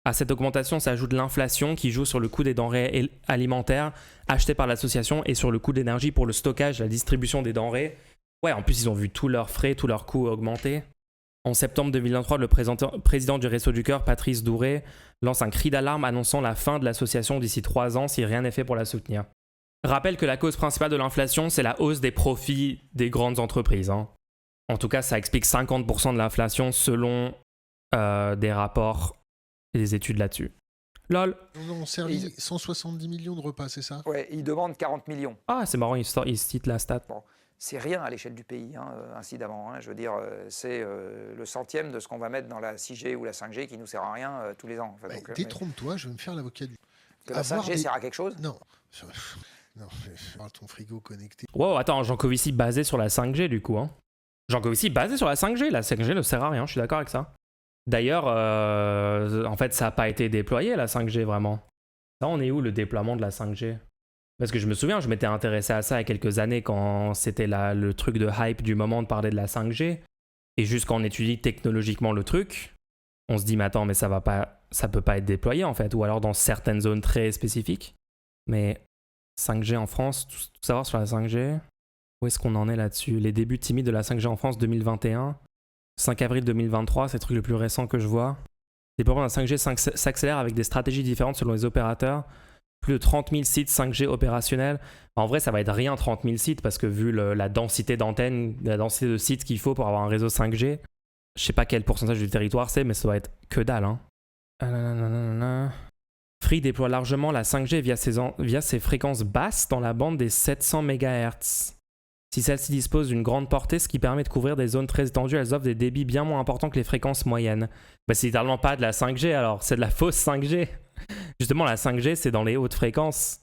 À cette augmentation s'ajoute l'inflation qui joue sur le coût des denrées alimentaires achetées par l'association et sur le coût d'énergie pour le stockage et la distribution des denrées. Ouais, en plus, ils ont vu tous leurs frais, tous leurs coûts augmenter. En septembre 2023, le président du Resto du Cœur, Patrice Douré, lance un cri d'alarme annonçant la fin de l'association d'ici 3 ans si rien n'est fait pour la soutenir. Rappelle que la cause principale de l'inflation, c'est la hausse des profits des grandes entreprises. Hein. En tout cas, ça explique 50% de l'inflation selon des rapports et des études là-dessus. Lol. On a servi 170 millions de repas, c'est ça? Ouais, ils demandent 40 millions. Ah, c'est marrant, il cite la stat. Bon, c'est rien à l'échelle du pays, hein, incidemment. Hein. Je veux dire, c'est le centième de ce qu'on va mettre dans la 6G ou la 5G qui nous sert à rien tous les ans. Enfin, donc, détrompe-toi, je vais me faire l'avocat du... Que la 5G sert à quelque chose? Non. Non, je parle de ton frigo connecté. Wow, attends, Jancovici basé sur la 5G du coup. Hein. Jancovici basé sur la 5G. La 5G ne sert à rien, je suis d'accord avec ça. D'ailleurs, en fait, ça n'a pas été déployé la 5G vraiment. Là, on est où le déploiement de la 5G? Parce que je me souviens, je m'étais intéressé à ça il y a quelques années quand c'était le truc de hype du moment de parler de la 5G. Et juste quand on étudie technologiquement le truc, on se dit, mais attends, mais ça peut pas être déployé en fait. Ou alors dans certaines zones très spécifiques. Mais 5G en France, tout savoir sur la 5G, où est-ce qu'on en est là-dessus? Les débuts timides de la 5G en France 2021, 5 avril 2023, c'est le truc le plus récent que je vois. Le déploiement de la 5G s'accélère avec des stratégies différentes selon les opérateurs. Plus de 30 000 sites 5G opérationnels. En vrai, ça va être rien 30 000 sites parce que vu la densité d'antennes, la densité de sites qu'il faut pour avoir un réseau 5G, je sais pas quel pourcentage du territoire c'est, mais ça doit être que dalle. Hein. Free déploie largement la 5G via ses fréquences basses dans la bande des 700 MHz. Si celle-ci dispose d'une grande portée, ce qui permet de couvrir des zones très étendues, elles offrent des débits bien moins importants que les fréquences moyennes. Bah, c'est littéralement pas de la 5G alors, c'est de la fausse 5G. Justement, la 5G, c'est dans les hautes fréquences.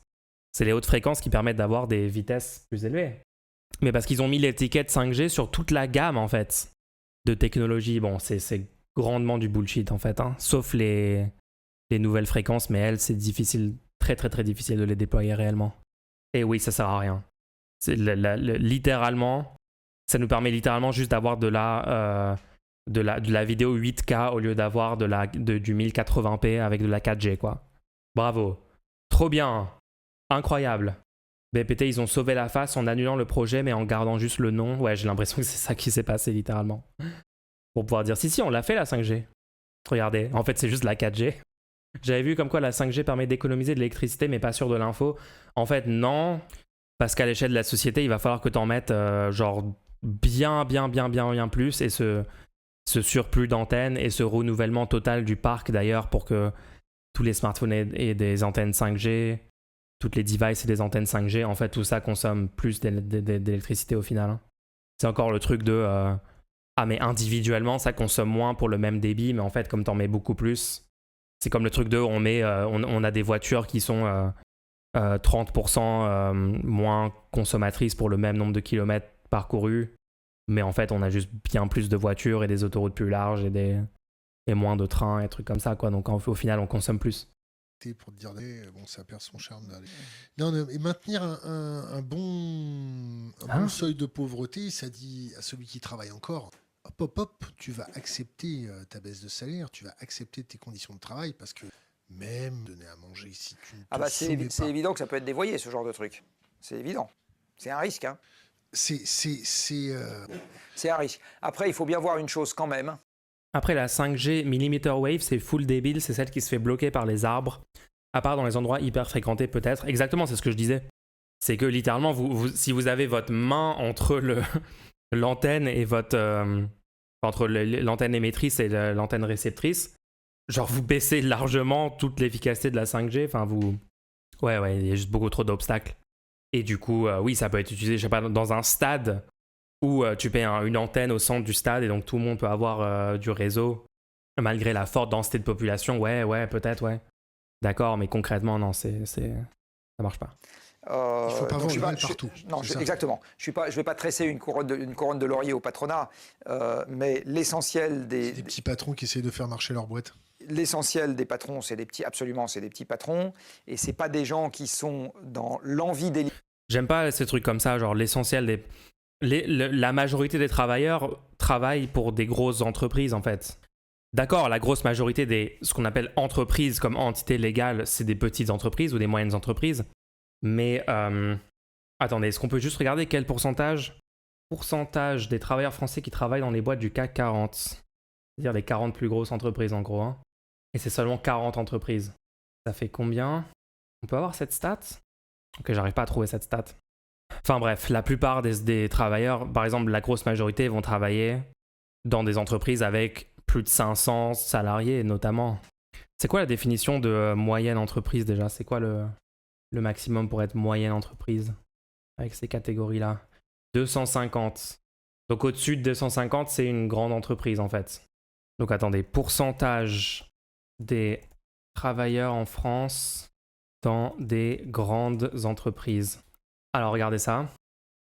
C'est les hautes fréquences qui permettent d'avoir des vitesses plus élevées. Mais parce qu'ils ont mis l'étiquette 5G sur toute la gamme, en fait, de technologies. Bon, c'est grandement du bullshit, en fait. Hein. Sauf les nouvelles fréquences, mais elles, c'est difficile, très, très, très difficile de les déployer réellement. Et oui, ça sert à rien. Littéralement, ça nous permet littéralement juste d'avoir de la vidéo 8K au lieu d'avoir du 1080p avec de la 4G, quoi. Bravo. Trop bien. Incroyable. BPT, ils ont sauvé la face en annulant le projet mais en gardant juste le nom. Ouais, j'ai l'impression que c'est ça qui s'est passé littéralement. Pour pouvoir dire si, on l'a fait la 5G. Regardez, en fait c'est juste la 4G. J'avais vu comme quoi la 5G permet d'économiser de l'électricité mais pas sûr de l'info. En fait non, parce qu'à l'échelle de la société, il va falloir que t'en mettes genre bien plus et ce surplus d'antennes et ce renouvellement total du parc d'ailleurs pour que tous les smartphones aient des antennes 5G, toutes les devices et des antennes 5G, en fait tout ça consomme plus d'électricité au final. Hein. C'est encore le truc de mais individuellement ça consomme moins pour le même débit, mais en fait comme t'en mets beaucoup plus, c'est comme le truc de on a des voitures qui sont 30% moins consommatrices pour le même nombre de kilomètres parcourus. Mais en fait, on a juste bien plus de voitures et des autoroutes plus larges et moins de trains et trucs comme ça, quoi. Donc au final, on consomme plus. Pour te dire, bon, ça perd son charme. Non, et maintenir un bon seuil de pauvreté, ça dit à celui qui travaille encore, hop, tu vas accepter ta baisse de salaire, tu vas accepter tes conditions de travail parce que même donner à manger si tu ne te c'est évident que ça peut être dévoyé, ce genre de truc. C'est évident. C'est un risque, hein. C'est un risque. Après, il faut bien voir une chose quand même. Après, la 5G millimeter wave, c'est full débile, c'est celle qui se fait bloquer par les arbres, à part dans les endroits hyper fréquentés peut-être. Exactement, c'est ce que je disais. C'est que littéralement, si vous avez votre main entre l'antenne et entre l'antenne émettrice et l'antenne réceptrice, genre vous baissez largement toute l'efficacité de la 5G. Enfin, ouais, il y a juste beaucoup trop d'obstacles. Et du coup, oui, ça peut être utilisé, je sais pas, dans un stade où tu payes une antenne au centre du stade et donc tout le monde peut avoir du réseau malgré la forte densité de population. Ouais, peut-être, ouais. D'accord, mais concrètement, non, ça marche pas. Il ne faut pas vendre partout. Non, exactement. Je ne vais pas tresser une couronne de laurier au patronat, mais l'essentiel des petits patrons qui essayent de faire marcher leur boîte. L'essentiel des patrons, c'est des petits patrons, et c'est pas des gens qui sont dans l'envie des... J'aime pas ces trucs comme ça, genre l'essentiel la majorité des travailleurs travaillent pour des grosses entreprises en fait. D'accord, la grosse majorité des ce qu'on appelle entreprises comme entité légale, c'est des petites entreprises ou des moyennes entreprises. Mais attendez, est-ce qu'on peut juste regarder quel pourcentage pourcentage des travailleurs français qui travaillent dans les boîtes du CAC 40. C'est-à-dire les 40 plus grosses entreprises en gros. Hein. Et c'est seulement 40 entreprises. Ça fait combien? On peut avoir cette stat? Ok, j'arrive pas à trouver cette stat. Enfin bref, la plupart des travailleurs, par exemple la grosse majorité, vont travailler dans des entreprises avec plus de 500 salariés notamment. C'est quoi la définition de moyenne entreprise déjà? C'est quoi le maximum pour être moyenne entreprise avec ces catégories-là? 250. Donc au-dessus de 250, c'est une grande entreprise en fait. Donc attendez, pourcentage des travailleurs en France dans des grandes entreprises. Alors regardez ça.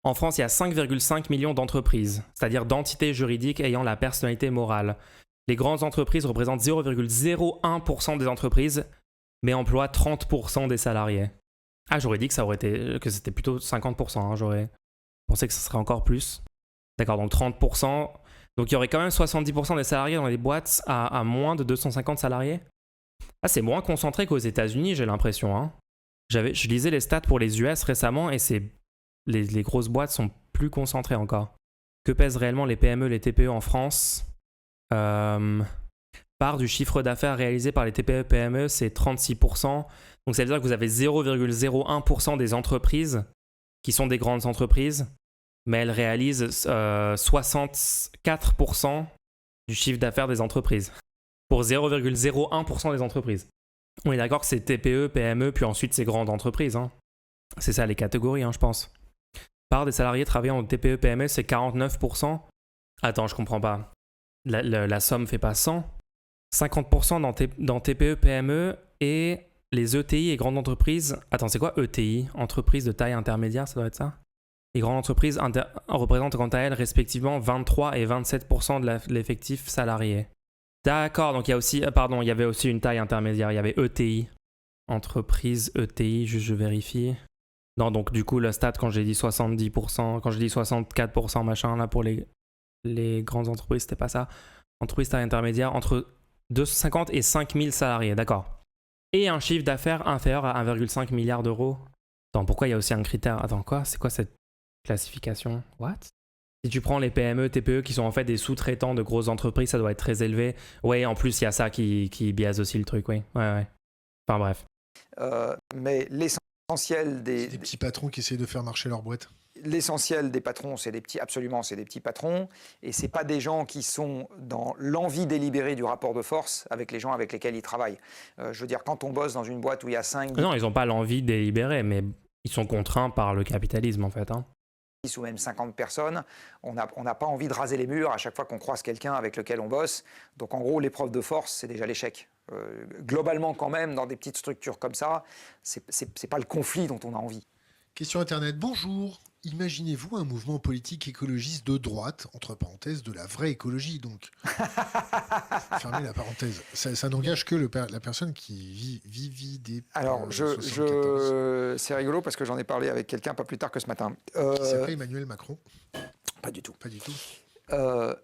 En France, il y a 5,5 millions d'entreprises, c'est-à-dire d'entités juridiques ayant la personnalité morale. Les grandes entreprises représentent 0,01% des entreprises, mais emploient 30% des salariés. Ah, j'aurais dit que c'était plutôt 50%. Hein, j'aurais pensé que ce serait encore plus. D'accord, donc 30%. Donc il y aurait quand même 70% des salariés dans les boîtes à moins de 250 salariés. Ah, c'est moins concentré qu'aux États-Unis, j'ai l'impression. Hein. Je lisais les stats pour les US récemment et les grosses boîtes sont plus concentrées encore. Que pèsent réellement les PME, les TPE en France? Part du chiffre d'affaires réalisé par les TPE PME, c'est 36%. Donc ça veut dire que vous avez 0,01% des entreprises qui sont des grandes entreprises, mais elles réalisent 64% du chiffre d'affaires des entreprises. Pour 0,01% des entreprises. On est d'accord que c'est TPE, PME, puis ensuite c'est grandes entreprises. Hein. C'est ça les catégories, hein, je pense. Part des salariés travaillant en TPE, PME, c'est 49%. Attends, je comprends pas. La somme fait pas 100. 50% dans TPE, PME et les ETI et grandes entreprises. Attends, c'est quoi ETI? Entreprises de taille intermédiaire, ça doit être ça? Les grandes entreprises représentent quant à elles respectivement 23 et 27% de l'effectif salarié. D'accord, donc il y a aussi, il y avait aussi une taille intermédiaire, il y avait ETI. Entreprise, ETI, juste je vérifie. Non, donc du coup, le stat, quand j'ai dit 70%, quand j'ai dit 64%, machin, là, pour les grandes entreprises, c'était pas ça. Entreprise taille intermédiaire, entre 250 et 5000 salariés, d'accord. Et un chiffre d'affaires inférieur à 1,5 milliard d'euros. Attends, pourquoi il y a aussi un critère? Attends, quoi? C'est quoi cette classification? What? Si tu prends les PME, TPE qui sont en fait des sous-traitants de grosses entreprises, ça doit être très élevé. Ouais, en plus, il y a ça qui biaise aussi le truc, oui. Ouais. Enfin bref. Mais l'essentiel des petits patrons qui essayent de faire marcher leur boîte. L'essentiel des patrons, c'est des petits patrons. Et ce n'est pas des gens qui sont dans l'envie délibérée du rapport de force avec les gens avec lesquels ils travaillent. Je veux dire, quand on bosse dans une boîte où il y a 5... Non, ils n'ont pas l'envie délibérée, mais ils sont contraints par le capitalisme, en fait. Hein. Ou même 50 personnes, on n'a pas envie de raser les murs à chaque fois qu'on croise quelqu'un avec lequel on bosse. Donc en gros, l'épreuve de force, c'est déjà l'échec. Globalement, quand même, dans des petites structures comme ça, c'est pas le conflit dont on a envie. Question Internet. Bonjour. Imaginez-vous un mouvement politique écologiste de droite, entre parenthèses, de la vraie écologie, donc. Fermez la parenthèse. Ça n'engage que la personne qui vit des... Alors, c'est rigolo parce que j'en ai parlé avec quelqu'un pas plus tard que ce matin. Qui s'appelle Emmanuel Macron. Pas du tout. Pas du tout.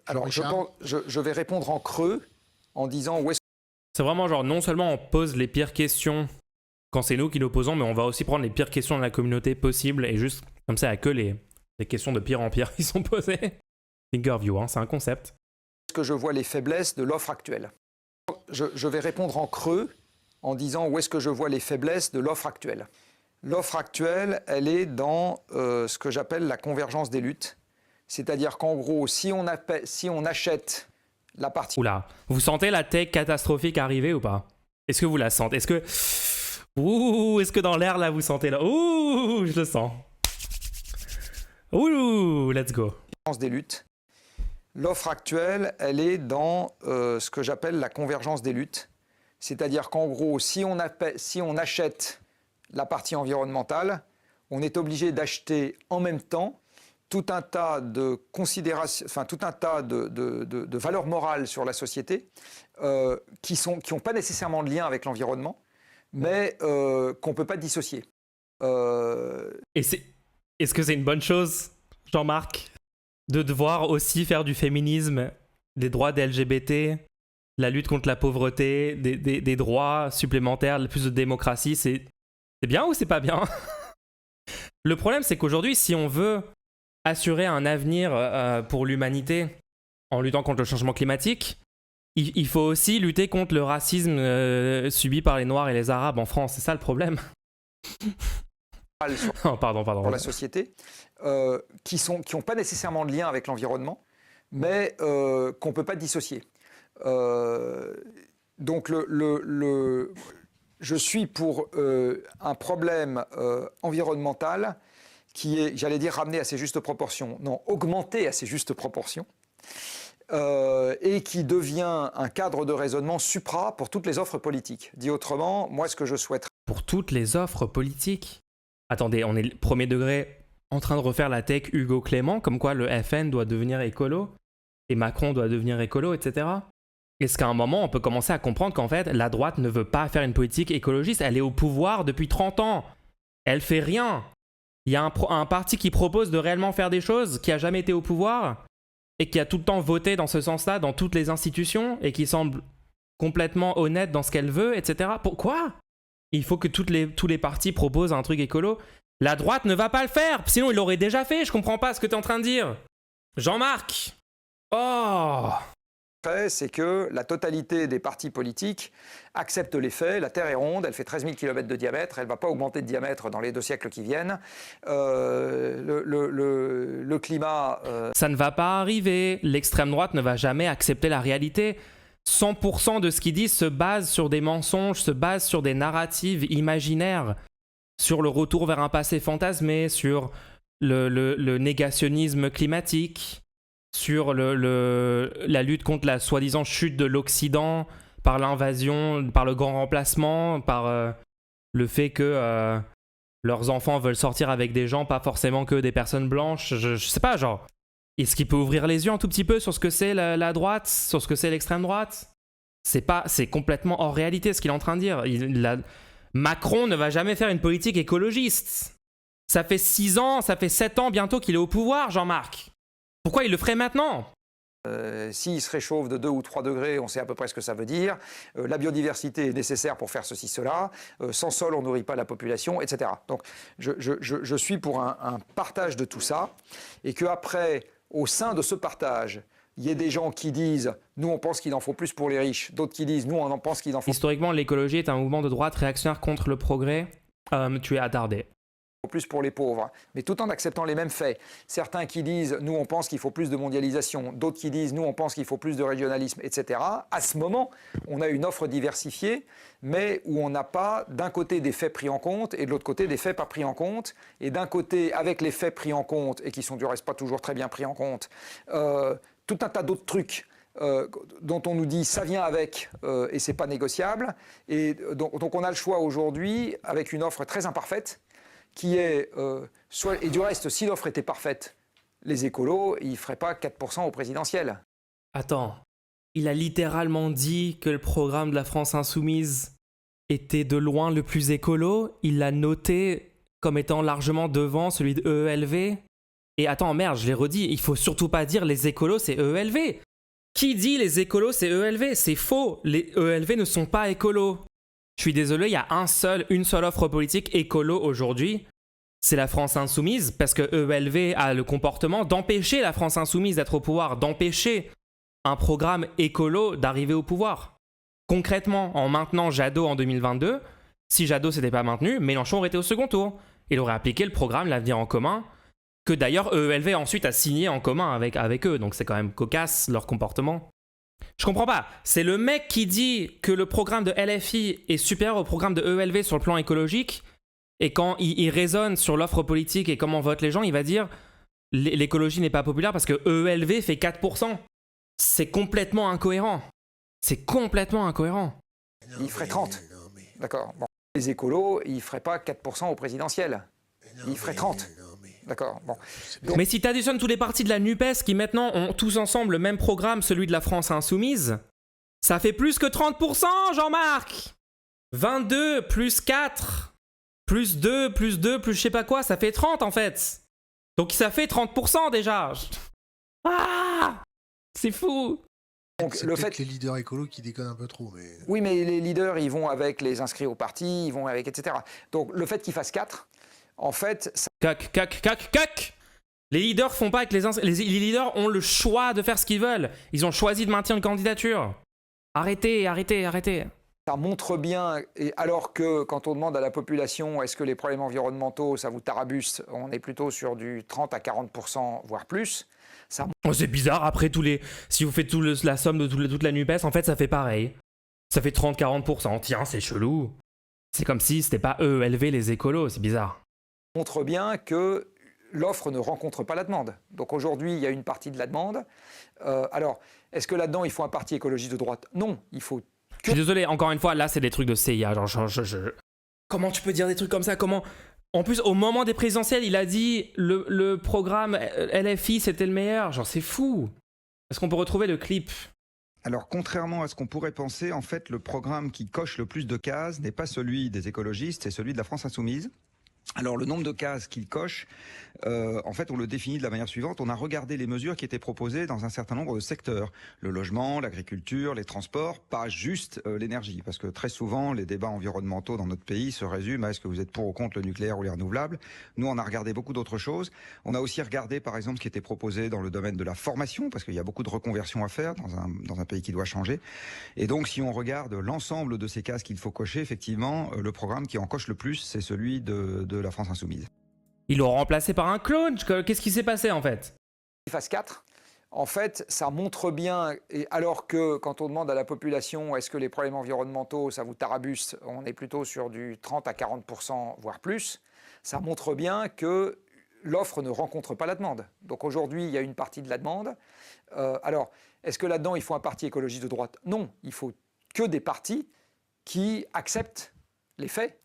Alors, je vais répondre en creux en disant où est-ce... C'est vraiment genre, non seulement on pose les pires questions quand c'est nous qui nous posons, mais on va aussi prendre les pires questions de la communauté possible et juste, comme ça, il n'y a que les questions de pire en pire qui sont posées. Thinkerview, hein, c'est un concept. Est-ce que je vois les faiblesses de l'offre actuelle? Je vais répondre en creux en disant où est-ce que je vois les faiblesses de l'offre actuelle. L'offre actuelle, elle est dans ce que j'appelle la convergence des luttes. C'est-à-dire qu'en gros, si on achète la partie... Oula, vous sentez la tech catastrophique arriver ou pas? Est-ce que vous la sentez? Est-ce que dans l'air là vous sentez là? Ouh, je le sens. Ouh, let's go. Des luttes. L'offre actuelle, elle est dans ce que j'appelle la convergence des luttes. C'est-à-dire qu'en gros, si on achète la partie environnementale, on est obligé d'acheter en même temps tout un tas de considérations, enfin tout un tas de valeurs morales sur la société qui n'ont pas nécessairement de lien avec l'environnement, mais qu'on ne peut pas dissocier. Est-ce que c'est une bonne chose, Jean-Marc, de devoir aussi faire du féminisme, des droits des LGBT, la lutte contre la pauvreté, des droits supplémentaires, plus de démocratie, c'est bien ou c'est pas bien? Le problème, c'est qu'aujourd'hui, si on veut assurer un avenir pour l'humanité en luttant contre le changement climatique, il faut aussi lutter contre le racisme subi par les Noirs et les Arabes en France. C'est ça le problème. Oh, pardon. Pour la société, qui n'ont pas nécessairement de lien avec l'environnement, mais qu'on ne peut pas dissocier. Donc je suis pour un problème environnemental qui est, j'allais dire, ramené à ses justes proportions, non, augmenté à ses justes proportions, et qui devient un cadre de raisonnement supra pour toutes les offres politiques. Dit autrement, moi, ce que je souhaiterais... Pour toutes les offres politiques. Attendez, on est premier degré en train de refaire la tech Hugo Clément, comme quoi le FN doit devenir écolo, et Macron doit devenir écolo, etc. Est-ce qu'à un moment, on peut commencer à comprendre qu'en fait, la droite ne veut pas faire une politique écologiste? Elle est au pouvoir depuis 30 ans. Elle fait rien. Il y a un parti qui propose de réellement faire des choses, qui a jamais été au pouvoir, et qui a tout le temps voté dans ce sens-là, dans toutes les institutions, et qui semble complètement honnête dans ce qu'elle veut, etc. Pourquoi? Il faut que tous les partis proposent un truc écolo. La droite ne va pas le faire, sinon il l'aurait déjà fait. Je comprends pas ce que tu es en train de dire. Jean-Marc. Oh. C'est que la totalité des partis politiques acceptent les faits. La Terre est ronde, elle fait 13 000 km de diamètre, elle ne va pas augmenter de diamètre dans les 2 siècles qui viennent. Le climat... Ça ne va pas arriver. L'extrême droite ne va jamais accepter la réalité. 100% de ce qu'ils disent se base sur des mensonges, se base sur des narratives imaginaires, sur le retour vers un passé fantasmé, sur le négationnisme climatique, sur la lutte contre la soi-disant chute de l'Occident par l'invasion, par le grand remplacement, par le fait que leurs enfants veulent sortir avec des gens, pas forcément que des personnes blanches. Je sais pas, genre, est-ce qu'il peut ouvrir les yeux un tout petit peu sur ce que c'est la droite, sur ce que c'est l'extrême droite? C'est complètement hors réalité ce qu'il est en train de dire. Macron ne va jamais faire une politique écologiste. Ça fait 6 ans, ça fait 7 ans bientôt qu'il est au pouvoir, Jean-Marc. Pourquoi il le ferait maintenant? S'il se réchauffe de 2 ou 3 degrés, on sait à peu près ce que ça veut dire. La biodiversité est nécessaire pour faire ceci, cela. Sans sol, on nourrit pas la population, etc. Donc, je suis pour un partage de tout ça. Et qu'après, au sein de ce partage, il y ait des gens qui disent « nous, on pense qu'il en faut plus pour les riches », d'autres qui disent « nous, on en pense qu'il en faut Historiquement, l'écologie est un mouvement de droite réactionnaire contre le progrès. Tu es attardé. plus pour les pauvres », mais tout en acceptant les mêmes faits. Certains qui disent « nous, on pense qu'il faut plus de mondialisation », d'autres qui disent « nous, on pense qu'il faut plus de régionalisme », etc. À ce moment, on a une offre diversifiée, mais où on n'a pas d'un côté des faits pris en compte et de l'autre côté des faits pas pris en compte. Et d'un côté, avec les faits pris en compte, et qui sont du reste pas toujours très bien pris en compte, tout un tas d'autres trucs dont on nous dit ça vient avec et c'est pas négociable. Et donc on a le choix aujourd'hui avec une offre très imparfaite qui est et du reste, si l'offre était parfaite, les écolos, ils feraient pas 4% au présidentiel. Attends, il a littéralement dit que le programme de la France Insoumise était de loin le plus écolo. Il l'a noté comme étant largement devant celui de EELV. Et attends, merde, je l'ai redit, il faut surtout pas dire les écolos, c'est EELV. Qui dit les écolos, c'est EELV? C'est faux, les EELV ne sont pas écolos. Je suis désolé, il y a une seule offre politique écolo aujourd'hui. C'est la France Insoumise, parce que EELV a le comportement d'empêcher la France Insoumise d'être au pouvoir, d'empêcher un programme écolo d'arriver au pouvoir. Concrètement, en maintenant Jadot en 2022, si Jadot s'était pas maintenu, Mélenchon aurait été au second tour. Il aurait appliqué le programme L'Avenir en commun, que d'ailleurs EELV ensuite a signé en commun avec eux, donc c'est quand même cocasse leur comportement. Je comprends pas, c'est le mec qui dit que le programme de LFI est supérieur au programme de EELV sur le plan écologique, et quand il raisonne sur l'offre politique et comment votent les gens, il va dire l'écologie n'est pas populaire parce que EELV fait 4%. C'est complètement incohérent. C'est complètement incohérent. Il ferait 30. D'accord. Bon. Les écolos, ils feraient pas 4% au présidentiel. Ils feraient 30. D'accord. Bon. Donc... Mais si tu additionnes tous les partis de la NUPES qui maintenant ont tous ensemble le même programme, celui de la France Insoumise, ça fait plus que 30%, Jean-Marc. 22 plus 4, plus 2, plus 2, plus je sais pas quoi, ça fait 30 en fait. Donc ça fait 30% déjà. Ah, c'est fou. Donc, c'est le fait que les leaders écolos qui déconnent un peu trop. Mais... Oui, mais les leaders, ils vont avec les inscrits au parti, ils vont avec, etc. Donc le fait qu'ils fassent 4, en fait... Ça... Cac. Les leaders font pas avec les leaders ont le choix de faire ce qu'ils veulent. Ils ont choisi de maintenir une candidature. Arrêtez. Ça montre bien, et alors que quand on demande à la population est-ce que les problèmes environnementaux, ça vous tarabuste, on est plutôt sur du 30 à 40%, voire plus. Oh, c'est bizarre, après si vous faites la somme de toute la NUPES, en fait ça fait pareil. Ça fait 30-40%, tiens c'est chelou. C'est comme si c'était pas EELV les écolos, c'est bizarre. Ça montre bien que l'offre ne rencontre pas la demande. Donc aujourd'hui, il y a une partie de la demande. Alors, est-ce que là-dedans, il faut un parti écologiste de droite? Non, il faut... Je suis désolé, encore une fois, là c'est des trucs de CIA. Comment tu peux dire des trucs comme ça? Comment... En plus, au moment des présidentielles, il a dit le programme LFI c'était le meilleur. Genre c'est fou. Est-ce qu'on peut retrouver le clip? Alors, contrairement à ce qu'on pourrait penser, en fait, le programme qui coche le plus de cases n'est pas celui des écologistes, c'est celui de la France Insoumise. Alors, le nombre de cases qu'il coche, en fait, on le définit de la manière suivante. On a regardé les mesures qui étaient proposées dans un certain nombre de secteurs. Le logement, l'agriculture, les transports, pas juste l'énergie. Parce que très souvent, les débats environnementaux dans notre pays se résument à est-ce que vous êtes pour ou contre le nucléaire ou les renouvelables. Nous, on a regardé beaucoup d'autres choses. On a aussi regardé, par exemple, ce qui était proposé dans le domaine de la formation, parce qu'il y a beaucoup de reconversions à faire dans un pays qui doit changer. Et donc, si on regarde l'ensemble de ces cases qu'il faut cocher, effectivement, le programme qui en coche le plus, c'est celui de la France Insoumise. Ils l'ont remplacé par un clone. Qu'est-ce qui s'est passé en fait? Phase 4, en fait, ça montre bien, et alors que quand on demande à la population est-ce que les problèmes environnementaux, ça vous tarabuste, on est plutôt sur du 30 à 40%, voire plus, ça montre bien que l'offre ne rencontre pas la demande. Donc aujourd'hui, il y a une partie de la demande. Alors, est-ce que là-dedans, il faut un parti écologiste de droite? Non, il faut que des partis qui acceptent les faits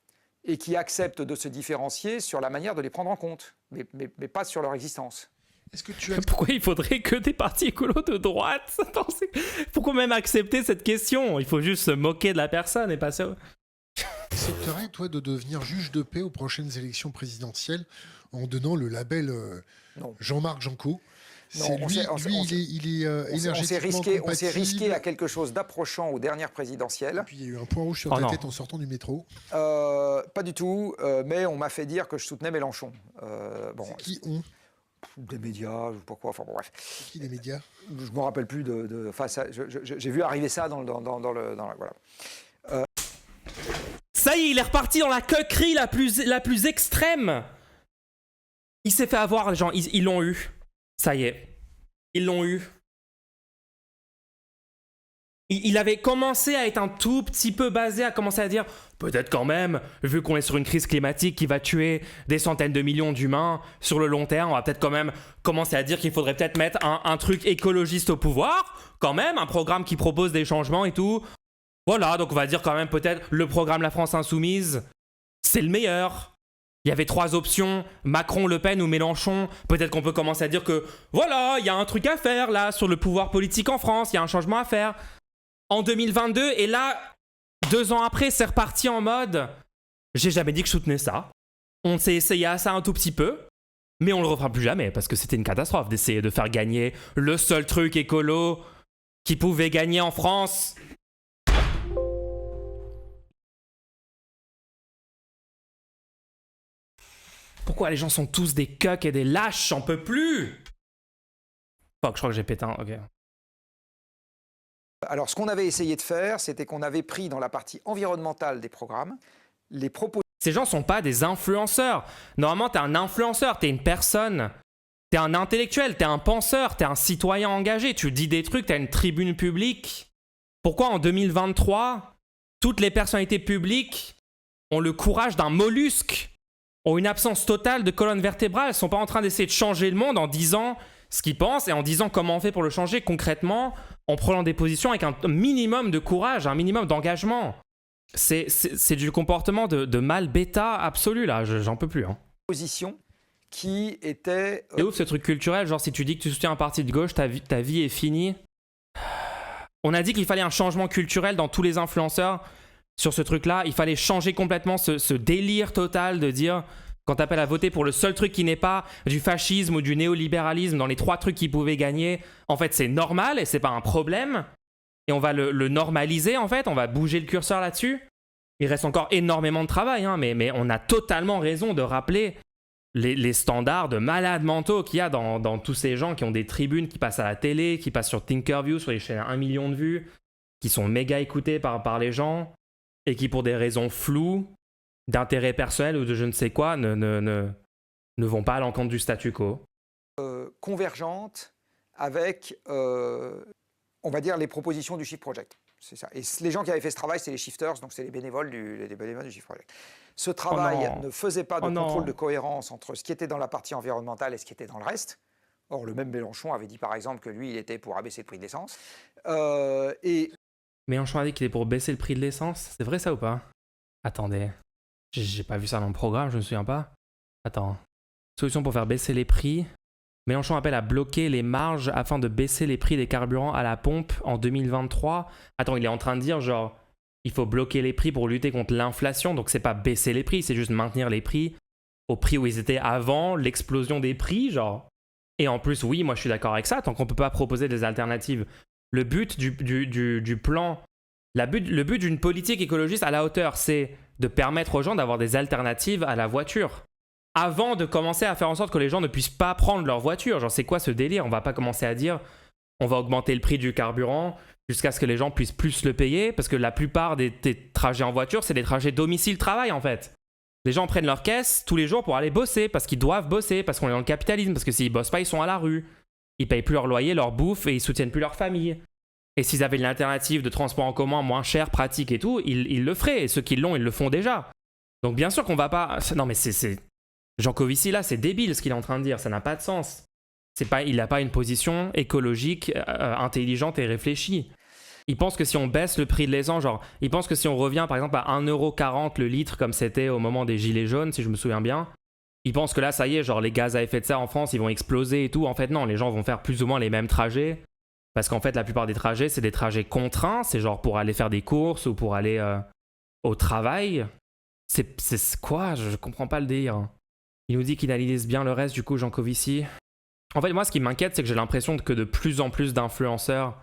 et qui acceptent de se différencier sur la manière de les prendre en compte, mais pas sur leur existence. Est-ce que tu as... Pourquoi il faudrait que des partis écolos de droite? Pourquoi même accepter cette question? Il faut juste se moquer de la personne et pas ça. accepterais, toi, de devenir juge de paix aux prochaines élections présidentielles en donnant le label Jean-Marc Janco? Non, il est énergétiquement on s'est risqué à quelque chose d'approchant aux dernières présidentielles. Et puis il y a eu un point rouge sur ta tête en sortant du métro. Pas du tout, mais on m'a fait dire que je soutenais Mélenchon. Bon, c'est qui on? Des médias, je sais pas quoi, enfin bon, bref. C'est qui les médias? Je me rappelle plus de enfin, j'ai vu arriver ça dans le voilà. Ça y est, il est reparti dans la coquerie la plus extrême. Il s'est fait avoir, les gens, ils l'ont eu. Ça y est, ils l'ont eu. Il avait commencé à être un tout petit peu basé, à commencer à dire peut-être quand même, vu qu'on est sur une crise climatique qui va tuer des centaines de millions d'humains sur le long terme, on va peut-être quand même commencer à dire qu'il faudrait peut-être mettre un truc écologiste au pouvoir, quand même, un programme qui propose des changements et tout. Voilà, donc on va dire quand même peut-être le programme La France Insoumise, c'est le meilleur. Il y avait 3 options, Macron, Le Pen ou Mélenchon. Peut-être qu'on peut commencer à dire que voilà, il y a un truc à faire là sur le pouvoir politique en France, il y a un changement à faire. En 2022, et là, 2 ans après, c'est reparti en mode j'ai jamais dit que je soutenais ça. On s'est essayé à ça un tout petit peu, mais on le refera plus jamais parce que c'était une catastrophe d'essayer de faire gagner le seul truc écolo qui pouvait gagner en France. Pourquoi les gens sont tous des cucks et des lâches? J'en peux plus! Fuck, je crois que j'ai pété un... Ok. Alors, ce qu'on avait essayé de faire, c'était qu'on avait pris dans la partie environnementale des programmes les propos... Ces gens sont pas des influenceurs. Normalement, t'es un influenceur, t'es une personne. T'es un intellectuel, t'es un penseur, t'es un citoyen engagé. Tu dis des trucs, t'as une tribune publique. Pourquoi en 2023, toutes les personnalités publiques ont le courage d'un mollusque, ont une absence totale de colonne vertébrale, elles sont pas en train d'essayer de changer le monde en disant ce qu'ils pensent et en disant comment on fait pour le changer concrètement, en prenant des positions avec un minimum de courage, un minimum d'engagement. C'est du comportement de mal bêta absolu là, j'en peux plus. Hein. Position qui était... C'est ouf ce truc culturel, genre si tu dis que tu soutiens un parti de gauche, ta vie est finie. On a dit qu'il fallait un changement culturel dans tous les influenceurs. Sur ce truc-là, il fallait changer complètement ce délire total de dire, quand t'appelles à voter pour le seul truc qui n'est pas du fascisme ou du néolibéralisme, dans les 3 trucs qui pouvaient gagner, en fait c'est normal et c'est pas un problème. Et on va le normaliser en fait, on va bouger le curseur là-dessus. Il reste encore énormément de travail, hein, mais on a totalement raison de rappeler les standards de malades mentaux qu'il y a dans tous ces gens qui ont des tribunes, qui passent à la télé, qui passent sur Thinkerview, sur les chaînes à 1 million de vues, qui sont méga écoutés par les gens, et qui, pour des raisons floues, d'intérêt personnel ou de je ne sais quoi, ne vont pas à l'encontre du statu quo. Convergente avec, on va dire, les propositions du Shift Project. C'est ça. Et les gens qui avaient fait ce travail, c'est les shifters, donc c'est les bénévoles du Shift Project. Ce travail ne faisait pas de contrôle de cohérence entre ce qui était dans la partie environnementale et ce qui était dans le reste. Or, le même Mélenchon avait dit par exemple que lui, il était pour abaisser le prix de l'essence. Mélenchon a dit qu'il est pour baisser le prix de l'essence. C'est vrai ça ou pas? Attendez. J'ai pas vu ça dans le programme, je me souviens pas. Attends. Solution pour faire baisser les prix. Mélenchon appelle à bloquer les marges afin de baisser les prix des carburants à la pompe en 2023. Attends, il est en train de dire genre, il faut bloquer les prix pour lutter contre l'inflation. Donc c'est pas baisser les prix, c'est juste maintenir les prix au prix où ils étaient avant l'explosion des prix, genre. Et en plus, oui, moi je suis d'accord avec ça, tant qu'on peut pas proposer des alternatives. Le but du plan, le but d'une politique écologiste à la hauteur, c'est de permettre aux gens d'avoir des alternatives à la voiture. Avant de commencer à faire en sorte que les gens ne puissent pas prendre leur voiture. Genre, c'est quoi ce délire? On va pas commencer à dire on va augmenter le prix du carburant jusqu'à ce que les gens puissent plus le payer, parce que la plupart des trajets en voiture, c'est des trajets domicile-travail en fait. Les gens prennent leur caisse tous les jours pour aller bosser, parce qu'ils doivent bosser, parce qu'on est dans le capitalisme, parce que s'ils bossent pas, ils sont à la rue. Ils payent plus leur loyer, leur bouffe, et ils soutiennent plus leur famille. Et s'ils avaient une alternative de transport en commun moins cher, pratique et tout, ils le feraient. Et ceux qui l'ont, ils le font déjà. Donc bien sûr qu'on va pas... Non mais c'est... Jancovici là, c'est débile ce qu'il est en train de dire, ça n'a pas de sens. Il n'a pas une position écologique intelligente et réfléchie. Il pense que si on baisse le prix de l'essence, genre, il pense que si on revient par exemple à 1,40€ le litre comme c'était au moment des gilets jaunes, si je me souviens bien, il pense que là, ça y est, genre les gaz à effet de serre en France, ils vont exploser et tout. En fait, non, les gens vont faire plus ou moins les mêmes trajets. Parce qu'en fait, la plupart des trajets, c'est des trajets contraints. C'est genre pour aller faire des courses ou pour aller au travail. C'est quoi? Je comprends pas le délire. Il nous dit qu'il analyse bien le reste, du coup, Jancovici. En fait, moi, ce qui m'inquiète, c'est que j'ai l'impression que de plus en plus d'influenceurs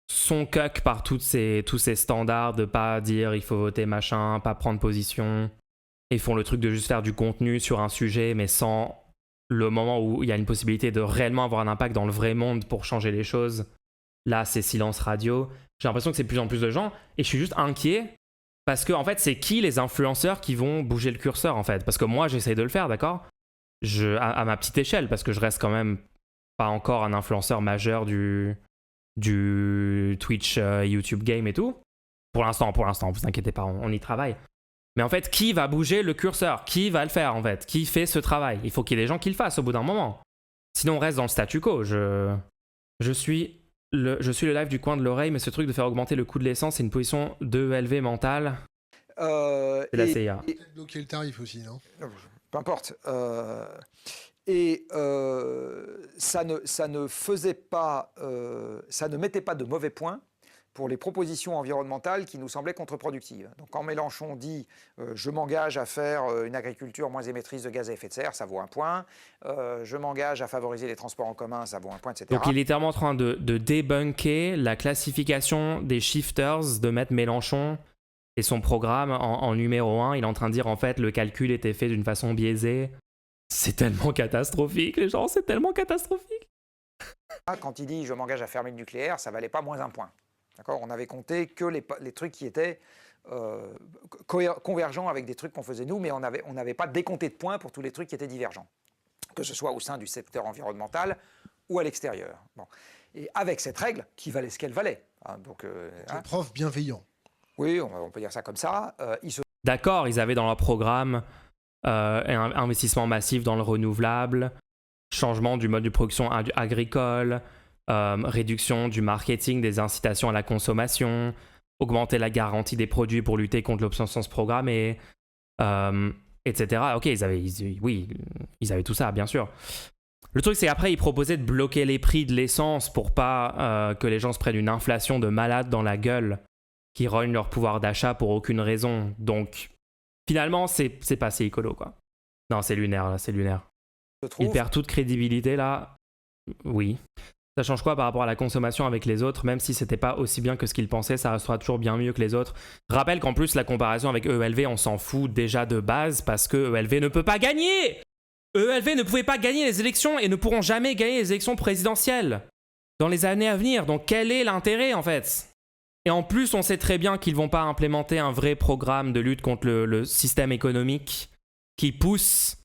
sont cuck par tous ces standards de pas dire il faut voter machin, pas prendre position. Ils font le truc de juste faire du contenu sur un sujet, mais sans le moment où il y a une possibilité de réellement avoir un impact dans le vrai monde pour changer les choses. Là, c'est silence radio. J'ai l'impression que c'est de plus en plus de gens. Et je suis juste inquiet. Parce que, en fait, c'est qui les influenceurs qui vont bouger le curseur, en fait? Parce que moi, j'essaye de le faire, d'accord? À ma petite échelle, parce que je reste quand même pas encore un influenceur majeur du Twitch, YouTube game et tout. Pour l'instant, vous inquiétez pas, on y travaille. Mais en fait, qui va bouger le curseur? Qui va le faire, en fait? Qui fait ce travail? Il faut qu'il y ait des gens qui le fassent au bout d'un moment. Sinon, on reste dans le statu quo. Je suis le live du coin de l'oreille, mais ce truc de faire augmenter le coût de l'essence, c'est une position d'EELV mentale. C'est la CIA. Peut-être bloquer le tarif aussi, non? Peu importe. Ça ne faisait pas, ça ne mettait pas de mauvais points pour les propositions environnementales qui nous semblaient contre-productives. Donc quand Mélenchon dit je m'engage à faire une agriculture moins émettrice de gaz à effet de serre, ça vaut un point. Je m'engage à favoriser les transports en commun, ça vaut un point, etc. Donc il est littéralement en train de débunker la classification des shifters de mettre Mélenchon et son programme en numéro 1. Il est en train de dire en fait le calcul était fait d'une façon biaisée. C'est tellement catastrophique, les gens, c'est tellement catastrophique. Quand il dit je m'engage à fermer le nucléaire, ça valait pas moins un point. D'accord, on avait compté que les trucs qui étaient convergents avec des trucs qu'on faisait nous, mais on n'avait pas décompté de points pour tous les trucs qui étaient divergents, que ce soit au sein du secteur environnemental ou à l'extérieur. Bon. Et avec cette règle, qui valait ce qu'elle valait. Hein, donc, le prof bienveillant. Oui, on peut dire ça comme ça. D'accord, ils avaient dans leur programme un investissement massif dans le renouvelable, changement du mode de production agricole, réduction du marketing, des incitations à la consommation, augmenter la garantie des produits pour lutter contre l'obsolescence programmée, etc. Ok, ils avaient tout ça, bien sûr. Le truc, c'est qu'après, ils proposaient de bloquer les prix de l'essence pour pas que les gens se prennent une inflation de malade dans la gueule qui rogne leur pouvoir d'achat pour aucune raison. Donc, finalement, c'est pas assez écolo, quoi. Non, c'est lunaire, là, c'est lunaire. Il perd toute crédibilité, là. Oui. Ça change quoi par rapport à la consommation avec les autres? Même si c'était pas aussi bien que ce qu'ils pensaient, ça restera toujours bien mieux que les autres. Rappelle qu'en plus, la comparaison avec EELV, on s'en fout déjà de base parce que EELV ne peut pas gagner! EELV ne pouvait pas gagner les élections et ne pourront jamais gagner les élections présidentielles dans les années à venir. Donc quel est l'intérêt en fait? Et en plus, on sait très bien qu'ils ne vont pas implémenter un vrai programme de lutte contre le système économique qui pousse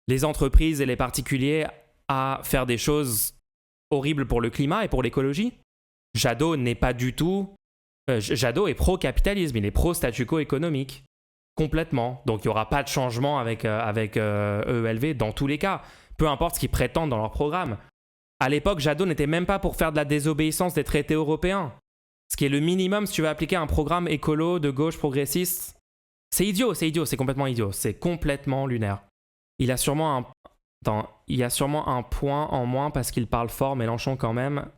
les entreprises et les particuliers à faire des choses horribles pour le climat et pour l'écologie. Jadot n'est pas du tout... Jadot est pro-capitalisme, il est pro-statu quo économique. Complètement. Donc il n'y aura pas de changement avec EELV dans tous les cas. Peu importe ce qu'ils prétendent dans leur programme. À l'époque, Jadot n'était même pas pour faire de la désobéissance des traités européens. Ce qui est le minimum si tu veux appliquer un programme écolo de gauche progressiste. C'est idiot, c'est complètement idiot. C'est complètement lunaire. Il y a sûrement un point en moins parce qu'il parle fort, Mélenchon quand même.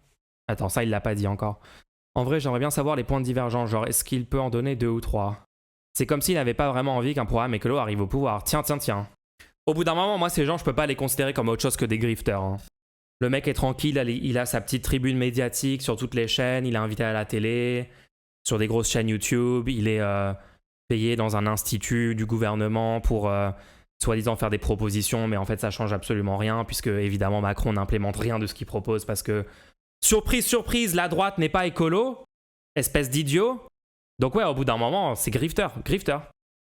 Attends, ça il l'a pas dit encore. En vrai, j'aimerais bien savoir les points de divergence, genre est-ce qu'il peut en donner 2 ou 3 ? C'est comme s'il n'avait pas vraiment envie qu'un programme écolo arrive au pouvoir. Tiens. Au bout d'un moment, moi ces gens, je peux pas les considérer comme autre chose que des grifters. Hein. Le mec est tranquille, il a sa petite tribune médiatique sur toutes les chaînes, il est invité à la télé, sur des grosses chaînes YouTube, il est payé dans un institut du gouvernement pour soi-disant faire des propositions, mais en fait ça change absolument rien, puisque évidemment Macron n'implémente rien de ce qu'il propose, parce que, surprise, surprise, la droite n'est pas écolo, espèce d'idiot. Donc ouais, au bout d'un moment, c'est grifter.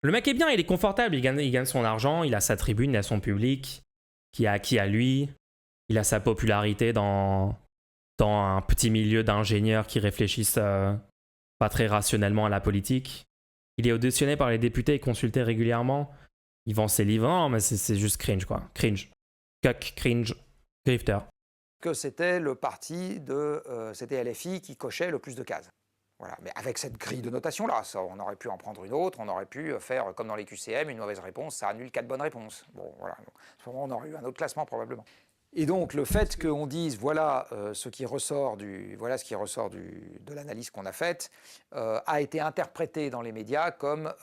Le mec est bien, il est confortable, il gagne son argent, il a sa tribune, il a son public, qui est acquis à lui. Il a sa popularité dans un petit milieu d'ingénieurs qui réfléchissent pas très rationnellement à la politique. Il est auditionné par les députés et consulté régulièrement. Il vend ses livres. Non, mais c'est juste cringe, quoi. Cringe. Cuck, cringe, grifter. Que c'était le parti c'était LFI qui cochait le plus de cases. Voilà. Mais avec cette grille de notation-là, on aurait pu en prendre une autre, on aurait pu faire comme dans les QCM, une mauvaise réponse, ça annule 4 bonnes réponses. Bon, voilà. Donc, à ce moment, on aurait eu un autre classement probablement. Et donc le fait qu'on dise voilà ce qui ressort de l'analyse qu'on a faite a été interprété dans les médias comme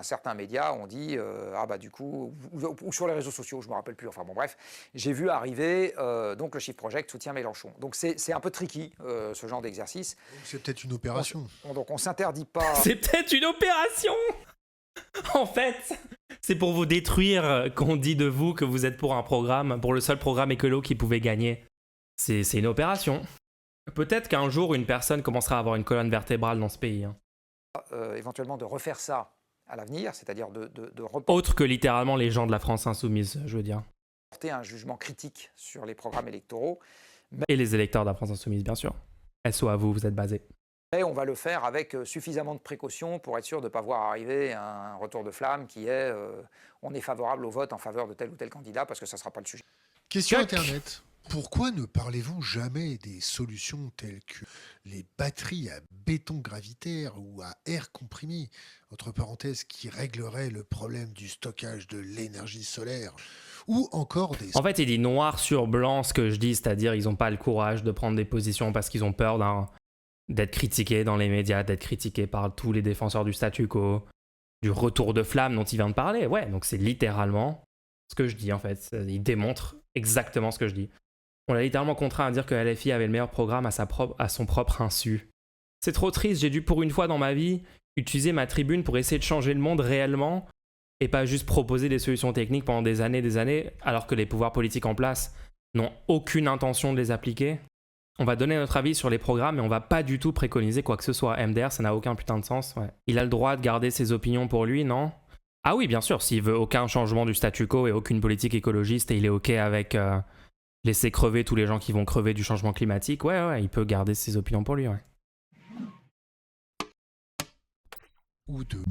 certains médias ont dit du coup ou sur les réseaux sociaux, je me rappelle plus, enfin bon bref, j'ai vu arriver donc le Shift Project soutient Mélenchon. Donc c'est un peu tricky ce genre d'exercice. C'est peut-être une opération. Donc on s'interdit pas. C'est peut-être une opération. En fait, c'est pour vous détruire qu'on dit de vous que vous êtes pour le seul programme écolo qui pouvait gagner. C'est une opération. Peut-être qu'un jour, une personne commencera à avoir une colonne vertébrale dans ce pays. Hein. Éventuellement de refaire ça à l'avenir, c'est-à-dire de autre que littéralement les gens de la France insoumise, je veux dire. Porter un jugement critique sur les programmes électoraux. Et les électeurs de la France insoumise, bien sûr. SO à vous, vous êtes basés. Et on va le faire avec suffisamment de précautions pour être sûr de ne pas voir arriver un retour de flamme qui est on est favorable au vote en faveur de tel ou tel candidat parce que ça ne sera pas le sujet. Question Internet. Pourquoi ne parlez-vous jamais des solutions telles que les batteries à béton gravitaire ou à air comprimé, entre parenthèses, qui régleraient le problème du stockage de l'énergie solaire, ou encore des... En fait, il dit noir sur blanc ce que je dis, c'est-à-dire ils n'ont pas le courage de prendre des positions parce qu'ils ont peur d'être critiqués dans les médias, d'être critiqués par tous les défenseurs du statu quo, du retour de flamme dont il vient de parler. Ouais, donc c'est littéralement ce que je dis en fait. Il démontre exactement ce que je dis. On l'a littéralement contraint à dire que LFI avait le meilleur programme à son propre insu. C'est trop triste, j'ai dû pour une fois dans ma vie utiliser ma tribune pour essayer de changer le monde réellement et pas juste proposer des solutions techniques pendant des années, alors que les pouvoirs politiques en place n'ont aucune intention de les appliquer. On va donner notre avis sur les programmes, mais on va pas du tout préconiser quoi que ce soit. MDR, ça n'a aucun putain de sens. Ouais. Il a le droit de garder ses opinions pour lui, non ? Ah oui, bien sûr, s'il veut aucun changement du statu quo et aucune politique écologiste et il est OK avec laisser crever tous les gens qui vont crever du changement climatique, ouais, il peut garder ses opinions pour lui, ouais. Ou deux.